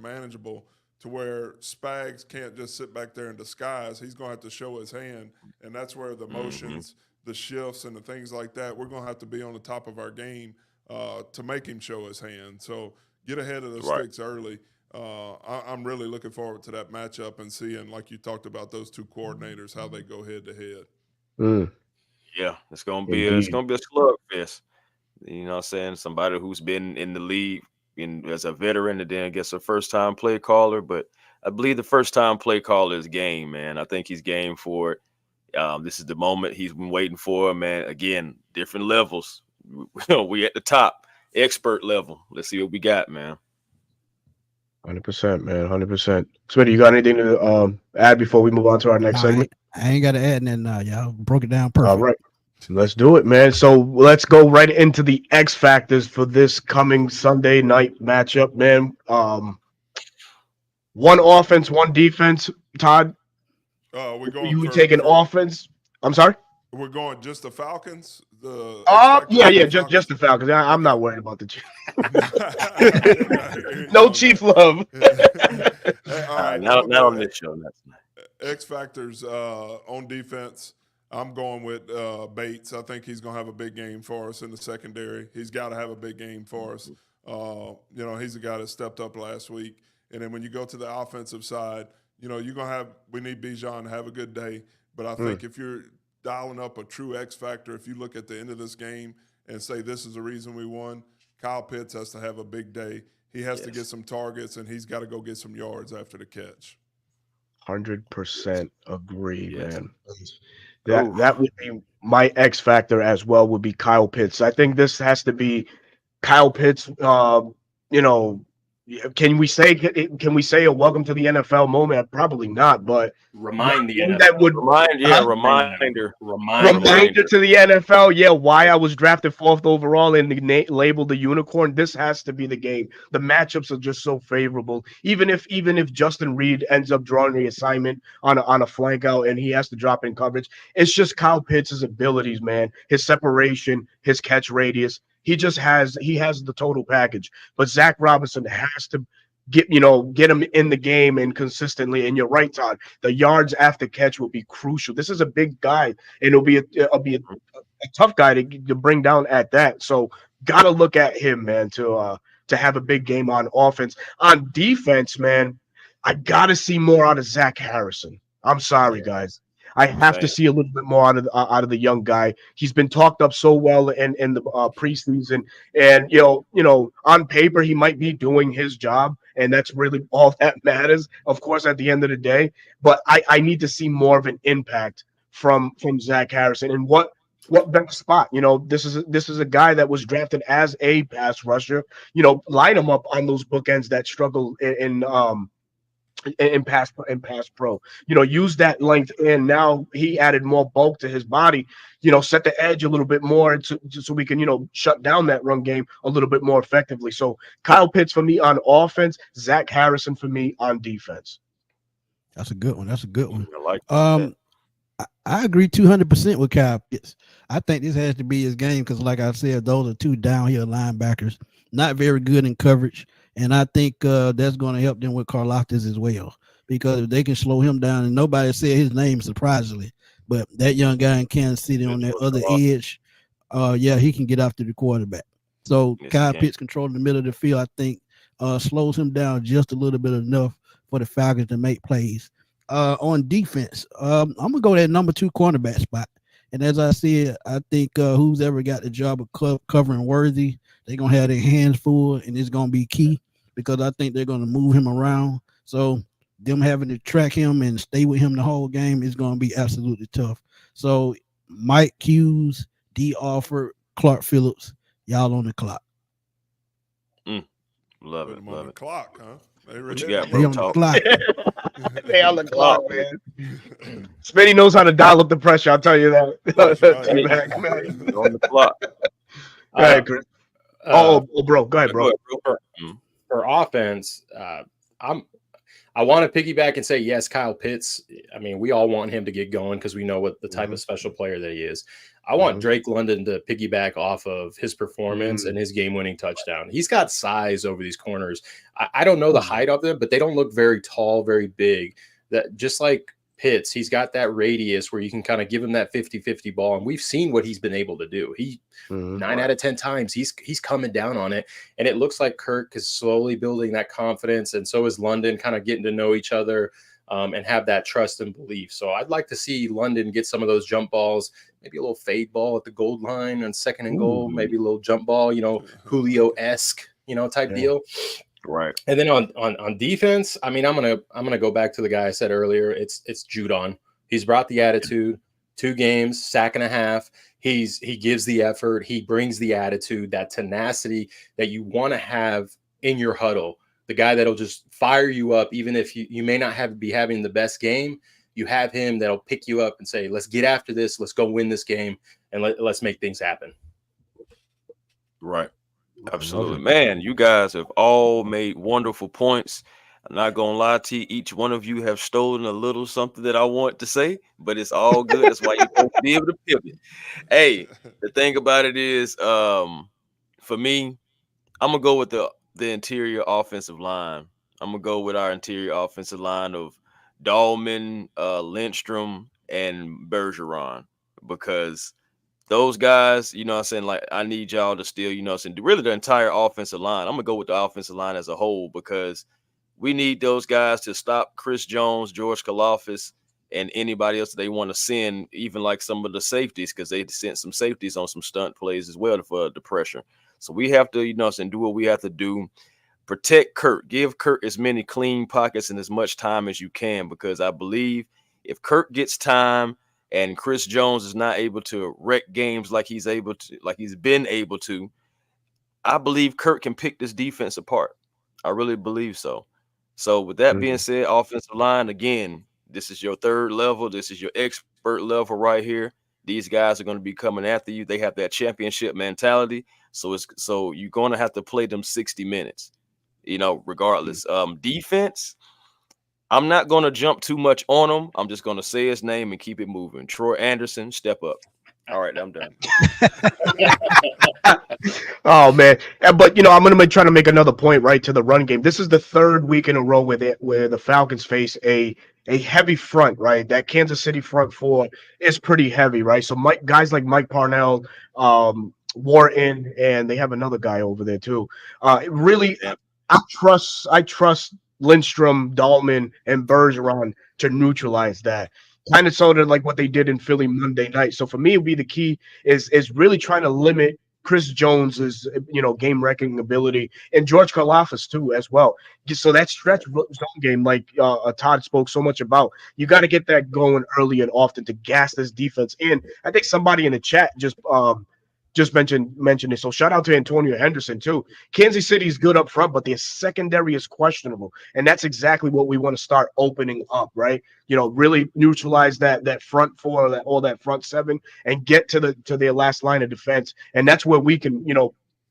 manageable to where Spags can't just sit back there in disguise. He's going to have to show his hand, and that's where the motions, the shifts, and the things like that, we're going to have to be on the top of our game to make him show his hand. So get ahead of the sticks early. I'm really looking forward to that matchup and seeing, like you talked about, those two coordinators, how they go head to head.
Yeah, it's gonna be a slugfest. You know what I'm saying? Somebody who's been in the league as a veteran and then gets a first-time play caller. But I believe the first-time play caller is game, man. I think he's game for it. This is the moment he's been waiting for, man. Again, different levels. We at the top, expert level. Let's see what we got, man.
100%, man. 100%. Smitty, you got anything to add before we move on to our next segment?
I ain't got to add nothing now. Y'all broke it down perfect.
All right. Let's do it, man. So let's go right into the X factors for this coming Sunday night matchup, man. One offense, one defense. Todd,
we're going.
You taking offense? I'm sorry.
We're going just the Falcons.
Just the Falcons. I'm not worried about the Chiefs. No Chief love.
All right, not on this show.
X factors on defense. I'm going with Bates. I think he's going to have a big game for us in the secondary. He's got to have a big game for us. He's the guy that stepped up last week. And then when you go to the offensive side, we need Bijan to have a good day. But I think if you're dialing up a true X factor, if you look at the end of this game and say this is the reason we won, Kyle Pitts has to have a big day. He has to get some targets, and he's got to go get some yards after the catch.
100% agree, man. That would be my X factor as well, would be Kyle Pitts. I think this has to be Kyle Pitts. Can we say a welcome to the NFL moment? Probably not, but
remind the NFL.
That would
reminder
to the NFL. Yeah, why I was drafted 4th overall and labeled the unicorn. This has to be the game. The matchups are just so favorable. Even if Justin Reed ends up drawing the assignment on a flank out and he has to drop in coverage, it's just Kyle Pitts' abilities, man. His separation, his catch radius. He has the total package, but Zach Robinson has to get him in the game and consistently. And you're right, Todd. The yards after catch will be crucial. This is a big guy, and it'll be a tough guy to bring down at that. So gotta look at him, man, to have a big game on offense. On defense, man, I gotta see more out of Zach Harrison. I'm sorry, guys. I have to see a little bit more out of the young guy. He's been talked up so well in the preseason, and on paper he might be doing his job, and that's really all that matters, of course, at the end of the day. But I need to see more of an impact from Zach Harrison. And what better spot? This is a guy that was drafted as a pass rusher. Line him up on those bookends that struggle in pass pro, use that length, and now he added more bulk to his body, set the edge a little bit more so we can shut down that run game a little bit more effectively. So Kyle Pitts for me on offense, Zach Harrison for me on defense.
That's a good one.
I like that.
I agree 200% with Kyle Pitts. I think this has to be his game because, like I said, those are two downhill linebackers, not very good in coverage. And I think that's going to help them with Karlaftis as well, because if they can slow him down, and nobody said his name surprisingly, but that young guy in Kansas City on that other edge, he can get after the quarterback. So Kyle Pitts controlling the middle of the field, I think, slows him down just a little bit enough for the Falcons to make plays. On defense, I'm going to go that number 2 cornerback spot. And as I said, I think who's ever got the job of covering Worthy, they're going to have their hands full, and it's going to be key because I think they're going to move him around. So them having to track him and stay with him the whole game is going to be absolutely tough. So Mike Hughes, D. Alford, Clark Phillips, y'all on the clock.
Love
Put
it.
them on
Love
the
it.
clock, huh? They
What you
ready.
got,
They
bro?
on the
Talk.
clock.
They on the clock,
Talk, man.
man. Smitty knows how to dial up the pressure. I'll tell you
That's
that.
right.
T-Mac, man.
He's on the clock.
Go ahead, Chris.
Uh,
Bro. Go ahead,
Go
bro.
ahead, bro. Mm.
for offense, I want to piggyback and say yes, Kyle Pitts. I mean, we all want him to get going because we know what the type of special player that he is. I want Drake London to piggyback off of his performance and his game-winning touchdown. He's got size over these corners. I don't know the height of them, but they don't look very tall, very big. That just like Pitts, he's got that radius where you can kind of give him that 50-50 ball, and we've seen what he's been able to do. He 9 out of 10 times he's coming down on it, and it looks like Kirk is slowly building that confidence, and so is London, kind of getting to know each other and have that trust and belief. So I'd like to see London get some of those jump balls, maybe a little fade ball at the goal line and second and goal, maybe a little jump ball, Julio-esque, type deal.
Right.
And then on defense, I mean, I'm gonna go back to the guy I said earlier. It's Judon. He's brought the attitude. 2 games, sack and a half. He gives the effort. He brings the attitude, that tenacity that you want to have in your huddle. The guy that'll just fire you up, even if you may not be having the best game. You have him that'll pick you up and say, "Let's get after this. Let's go win this game, and let's make things happen."
Right. Absolutely. Man, you guys have all made wonderful points. I'm not gonna lie to you, each one of you have stolen a little something that I want to say, but it's all good. That's why you're supposed to be able to pivot. Hey, the thing about it is, for me, I'm gonna go with the interior offensive line. I'm gonna go with our interior offensive line of Dahlman, Lindstrom, and Bergeron, because those guys, you know what I'm saying, like I need y'all to still, you know what I'm saying, really the entire offensive line. I'm gonna go with the offensive line as a whole because we need those guys to stop Chris Jones, George Kalafis, and anybody else that they want to send, even like some of the safeties, because they sent some safeties on some stunt plays as well for the pressure. So we have to, you know what I'm saying, do what we have to do. Protect Kurt. Give Kurt as many clean pockets and as much time as you can, because I believe if Kurt gets time and Chris Jones is not able to wreck games like he's been able to, I believe Kurt can pick this defense apart. I really believe so. So with that being said, offensive line, again, this is your third level. This is your expert level right here. These guys are going to be coming after you. They have that championship mentality. So you're going to have to play them 60 minutes, regardless. Defense, I'm not going to jump too much on him. I'm just going to say his name and keep it moving. Troy Anderson, step up. All right, I'm done.
Oh man, but I'm going to try to make another point right to the run game. This is the third week in a row where the Falcons face a heavy front, right? That Kansas City front four is pretty heavy, right? So guys like Mike Parnell, Wharton, and they have another guy over there too. Really,
Yeah.
I trust Lindstrom, Dahlman, and Bergeron to neutralize that. Kind of sort of like what they did in Philly Monday night. So for me, it would be the key is really trying to limit Chris Jones's game wrecking ability, and George Karlaftis too as well. So that stretch zone game, like Todd spoke so much about, you got to get that going early and often to gas this defense in. I think somebody in the chat just mentioned it. So shout out to Antonio Henderson too. Kansas City is good up front, but their secondary is questionable, and that's exactly what we want to start opening up, right? Really neutralize that front four, that front seven, and get to their last line of defense, and that's where we can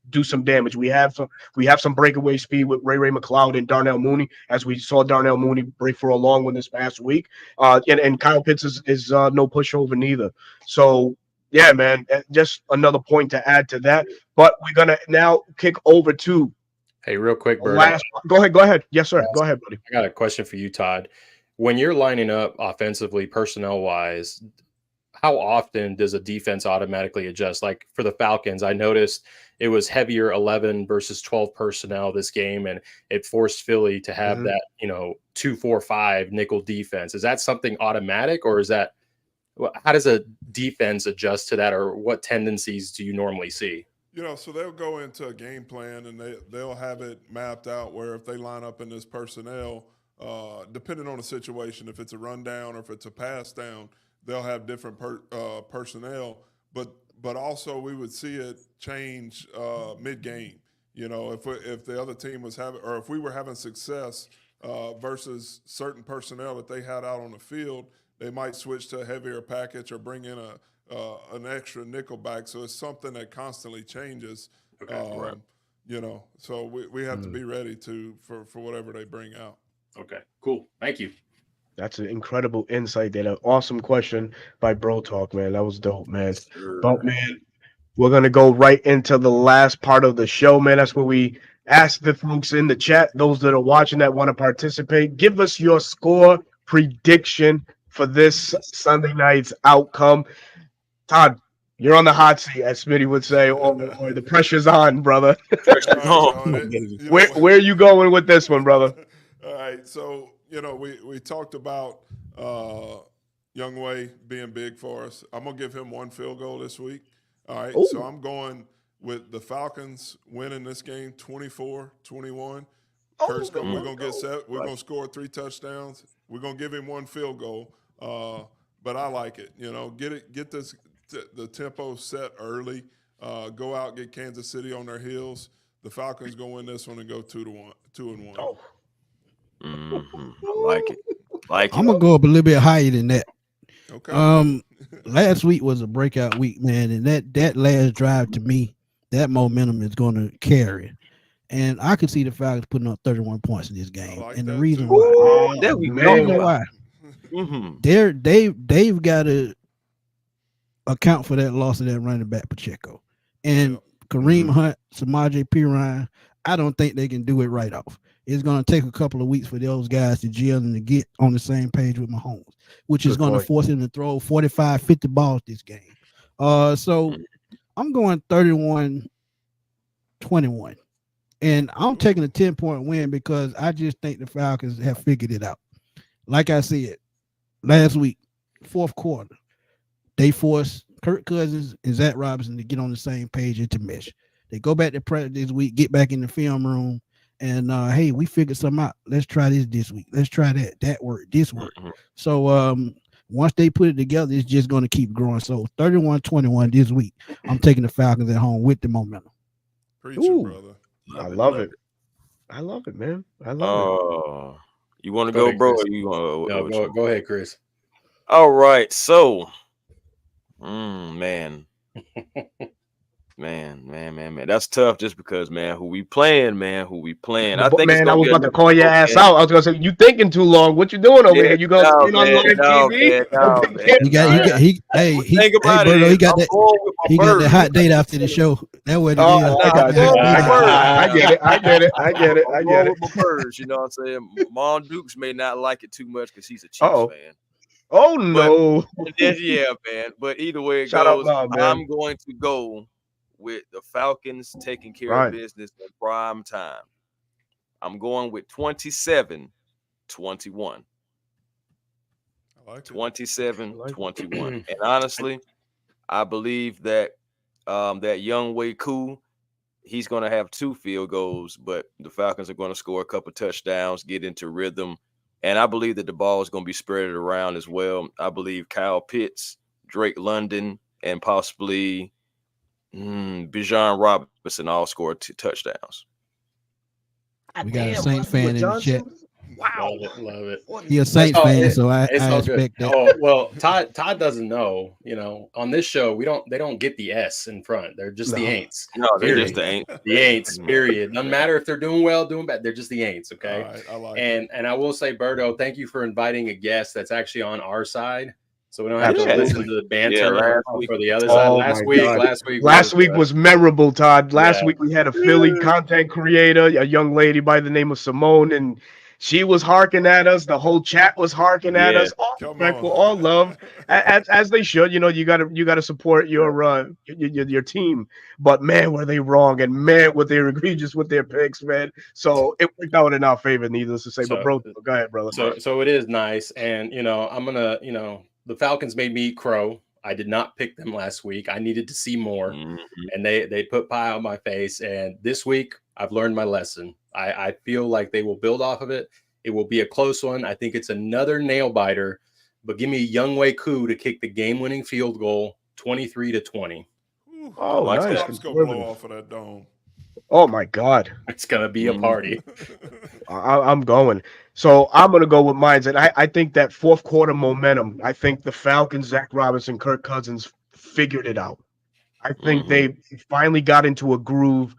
do some damage. We have some breakaway speed with Ray McLeod and Darnell Mooney, as we saw Darnell Mooney break for a long one this past week. And Kyle Pitts is no pushover neither. So yeah, man, just another point to add to that. But we're gonna now kick over to
Hey, real quick, Bird.
last. Go ahead. Yes, sir. Go ahead, buddy.
I got a question for you, Todd. When you're lining up offensively, personnel-wise, how often does a defense automatically adjust? Like for the Falcons, I noticed it was heavier 11 versus 12 personnel this game, and it forced Philly to have that 2-4-5 nickel defense. Is that something automatic, or is that how does a defense adjust to that, or what tendencies do you normally see?
So they'll go into a game plan and they'll have it mapped out where if they line up in this personnel, depending on the situation, if it's a rundown or if it's a pass down, they'll have different personnel. But also we would see it change mid-game. You know, if the other team was having, or if we were having success versus certain personnel that they had out on the field, they might switch to a heavier package or bring in an extra nickel back. So it's something that constantly changes.
Right.
You know, so we have to be ready for whatever they bring out.
Okay, cool. Thank you.
That's an incredible insight. That an awesome question by Bro Talk, man. That was dope, man. But
Sure.
man, we're gonna go right into the last part of the show, man. That's where we ask the folks in the chat, those that are watching that want to participate, give us your score prediction for this Sunday night's outcome. Todd, you're on the hot seat, as Smitty would say, or the pressure's on, brother.
All
Pressure's
right,
on.
so you
Where
know,
where are you going with this one, brother?
all right, so you know, we talked about Young Wei being big for us. I'm gonna give him one field goal this week. All right,
Ooh.
so I'm going with the Falcons winning this game 24-21. Kurt's
Oh,
we're gonna get set. We're
Right.
gonna score 3 touchdowns. We're gonna give him one field goal. But I like it. You know, get the tempo set early. Go out, get Kansas City on their heels. The Falcons gonna win this one and go 2-1, 2-1.
oh.
I like it. Like
I'm
it.
gonna go up a little bit higher than that.
Okay.
Last week was a breakout week, man, and that last drive to me, that momentum is going to carry. And I could see the Falcons putting up 31 points in this game.
like
And the
that
reason
too.
why,
There we
man.
go.
you know why? They've got to account for that loss of that running back Pacheco. And Kareem Hunt, Samaje Perine, I don't think they can do it right off. It's going to take a couple of weeks for those guys to gel and to get on the same page with Mahomes, which is going to force him to throw 45, 50 balls this game. So I'm going 31-21. And I'm taking a 10-point win because I just think the Falcons have figured it out. Like I said, last week, fourth quarter, they forced Kirk Cousins and Zach Robinson to get on the same page and to mesh. They go back to practice this week, get back in the film room, and hey, we figured something out. Let's try this week. Let's try that. That worked. This worked. So once they put it together, it's just going to keep growing. So 31-21 this week. I'm taking the Falcons at home with the momentum.
Preaching, brother.
I love it. I love it, man. I love it.
You want to
Go
go,
ahead,
bro?
Chris.
Or you want
No, go ahead, Chris.
All right. So, man. Man. That's tough just because, man, who we playing. I think
Man, I was about to
to
call your ass out. I was gonna say, you thinking too long. What you doing over here? You gonna spin on live TV?
Think about
Berto,
it.
he got
I'm
that.
going with my
He got the
bird.
hot date after the show. That what it is.
I get it. I get it.
I'm going with my birds. You know what I'm saying? Mom Dukes may not like it too much because he's a Chiefs fan.
Oh no.
Yeah, man. But either way it
Shout out,
goes,
Mom, man.
I'm going to go with the Falcons taking care of business in prime time. I'm going with 27-21.
I like it.
27-21. And honestly, I believe that that Young Wei Koo, he's going to have 2 field goals, but the Falcons are going to score a couple touchdowns, get into rhythm. And I believe that the ball is going to be spread around as well. I believe Kyle Pitts, Drake London, and possibly Bijan Robinson all scored 2 touchdowns.
We got a Saint fan in the chat.
Wow,
love it.
He a Saints fan, so I expect that.
Oh well, Todd doesn't know. You know, on this show, they don't get the S in front. They're just the Aints.
No, they're just the Aints.
The Aints. Period. Doesn't matter if they're doing well, doing bad. They're just the Aints. Okay.
All right, I like
and I will say, Berto, thank you for inviting a guest that's actually on our side, so we don't have to listen to the banter for the other side.
Last week was memorable, Todd. Last week we had a Philly content creator, a young lady by the name of Simone, and she was harking at us. The whole chat was harking at us. All respectful, all love, as they should. You know, you gotta support your team. But man, were they wrong, and man, were they egregious with their picks, man. So it worked out in our favor, needless to say. But bro, go ahead, brother.
So it is nice, and I'm gonna the Falcons made me eat crow. I did not pick them last week. I needed to see more, and they put pie on my face. And this week, I've learned my lesson. I feel like they will build off of it. It will be a close one. I think it's another nail biter, but give me Young Wei Koo to kick the game-winning field goal, 23-20.
Oh, nice. Let's go blow off of that dome.
Oh my God.
It's gonna be a party.
I'm going. So I'm going to go with mines. And I think that fourth quarter momentum, I think the Falcons, Zach Robinson, Kirk Cousins figured it out. I think they finally got into a groove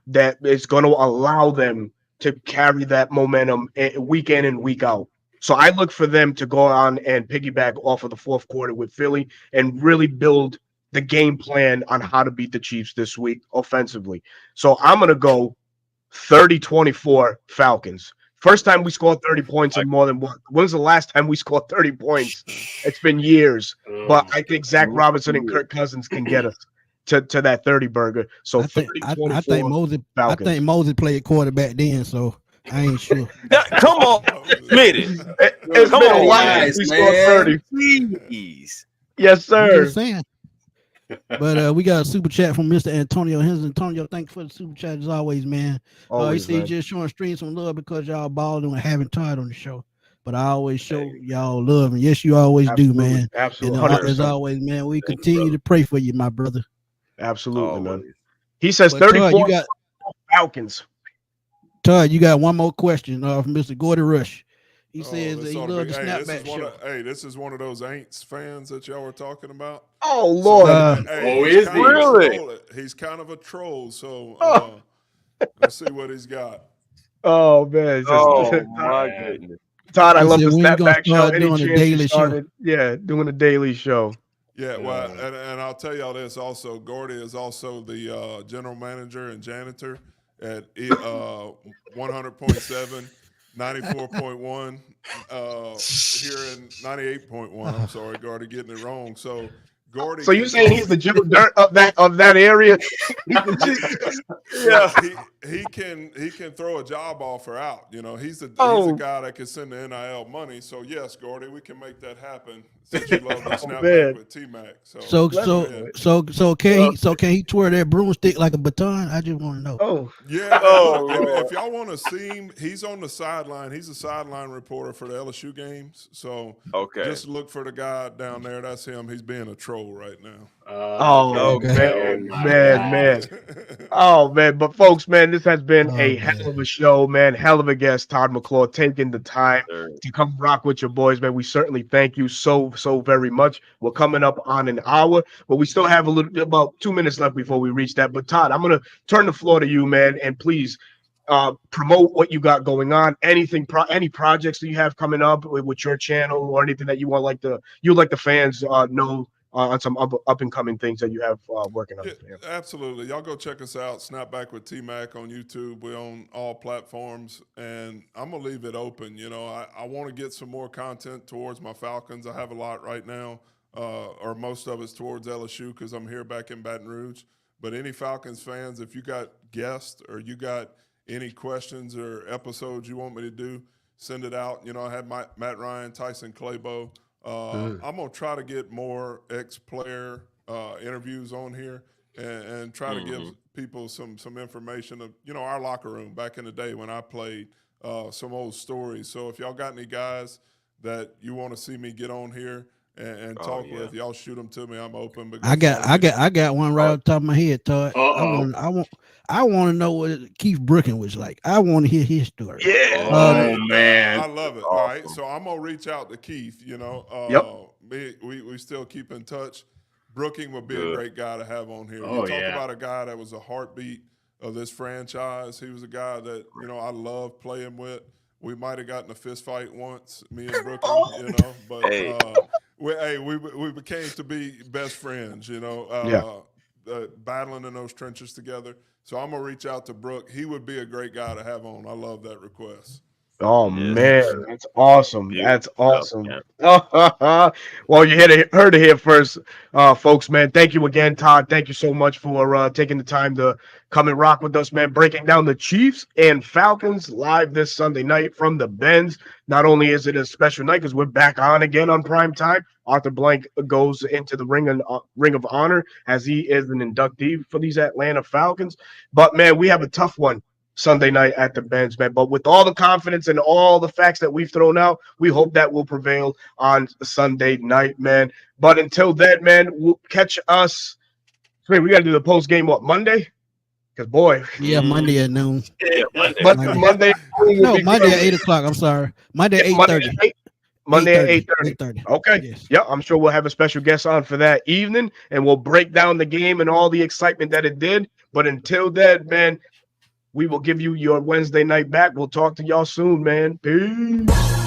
that is going to allow them to carry that momentum week in and week out. So I look for them to go on and piggyback off of the fourth quarter with Philly and really build the game plan on how to beat the Chiefs this week offensively. So I'm going to go 30-24 Falcons. First time we scored 30 points in more than one. When's the last time we scored 30 points? It's been years. But I think Zach Robinson and Kirk Cousins can get us to that 30 burger. So
I think
30-24
I think Moses played quarterback then, so I ain't sure.
Come on, admit it.
It's
Come
been a
on,
while
guys,
since we scored 30.
Please.
Yes,
I'm
sir.
just saying. But we got a super chat from Mr. Antonio Henson. Antonio, thank you for the super chat as always, man. He
Always,
said just showing streams some love because y'all balling and having Todd on the show. But I always show y'all love, and yes, you always do, man.
Absolutely.
And
100%.
as always, man, we continue to pray for you, my brother.
Absolutely, man. He says
But
34
Todd, you got
Falcons.
Todd, you got one more question from Mr. Gordy Rush. He says that he loves the snapback show.
This is one of those Aints fans that y'all were talking about.
Oh, Lord.
Is he?
Really?
He's kind of a troll, so let's see what he's got.
Oh, man.
Oh, my goodness.
Todd, I
He
love
said,
the
when you gonna
snapback show.
start
Any
doing the
chance
daily
you
show?
started, yeah, doing a daily show.
Yeah, well, and I'll tell y'all this also. Gordy is also the general manager and janitor at 100.7, 94.1, here in 98.1. I'm sorry, Gordy, getting it wrong. So Gordy.
So you saying he's the Jim Dirt of that area?
Yeah, he can throw a job offer out. You know, he's a guy that can send the NIL money. So yes, Gordy, we can make that happen. Since you love the snapback with T-Mac. So
can he twirl that broomstick like a baton? I just want to know.
Oh
yeah.
Oh,
if y'all want to see him, he's on the sideline. He's a sideline reporter for the LSU games. So just look for the guy down there. That's him. He's being a troll right now.
Man. Oh, man. But, folks, man, this has been a hell of a show, man. Hell of a guest, Todd McClure, taking the time to come rock with your boys, man. We certainly thank you so very much. We're coming up on an hour, but we still have about 2 minutes left before we reach that. But, Todd, I'm going to turn the floor to you, man, and please promote what you got going on. Any projects that you have coming up with your channel or anything that you want the fans know on some up and coming things that you have working on.
Yeah, absolutely. Y'all go check us out. Snapback with T-Mac on YouTube. We're on all platforms, and I'm going to leave it open. You know, I want to get some more content towards my Falcons. I have a lot right now, or most of it's towards LSU because I'm here back in Baton Rouge. But any Falcons fans, if you got guests or you got any questions or episodes you want me to do, send it out. You know, I had Matt Ryan, Tyson Clabo. I'm going to try to get more ex-player interviews on here and try to give people some information of, you know, our locker room back in the day when I played, some old stories. So if y'all got any guys that you want to see me get on here and talk with, y'all shoot them to me. I'm open.
I got one right off the top of my head, Todd. I want to know what Keith Brooking was like. I want to hear his story.
Yeah.
Man, I love it. Awesome. All right, so I'm gonna reach out to Keith. You know, we still keep in touch. Brooking would be a great guy to have on here. You talk about a guy that was a heartbeat of this franchise. He was a guy that, you know, I love playing with. We might have gotten a fist fight once, me and Brooking, you know, but we became to be best friends, you know, battling in those trenches together. So I'm going to reach out to Brooke. He would be a great guy to have on. I love that request.
Oh, man, that's awesome. That's awesome. Well, you heard it here first, folks, man. Thank you again, Todd. Thank you so much for taking the time to come and rock with us, man. Breaking down the Chiefs and Falcons live this Sunday night from the Benz. Not only is it a special night because we're back on again on prime time, Arthur Blank goes into the Ring of Honor as he is an inductee for these Atlanta Falcons. But, man, we have a tough one Sunday night at the Benz, man. But with all the confidence and all the facts that we've thrown out, we hope that will prevail on Sunday night, man. But until then, man, we'll catch us. Wait, we got to do the post game, Monday? Because boy,
Yeah, Monday at noon.
Yeah, Monday.
Monday
No, Monday at 8 o'clock. I'm sorry. Monday at 8:30.
Monday at 8:30.
8:30.
Okay.
Yes.
Yeah, I'm sure we'll have a special guest on for that evening, and we'll break down the game and all the excitement that it did. But until then, man, we will give you your Wednesday night back. We'll talk to y'all soon, man. Peace.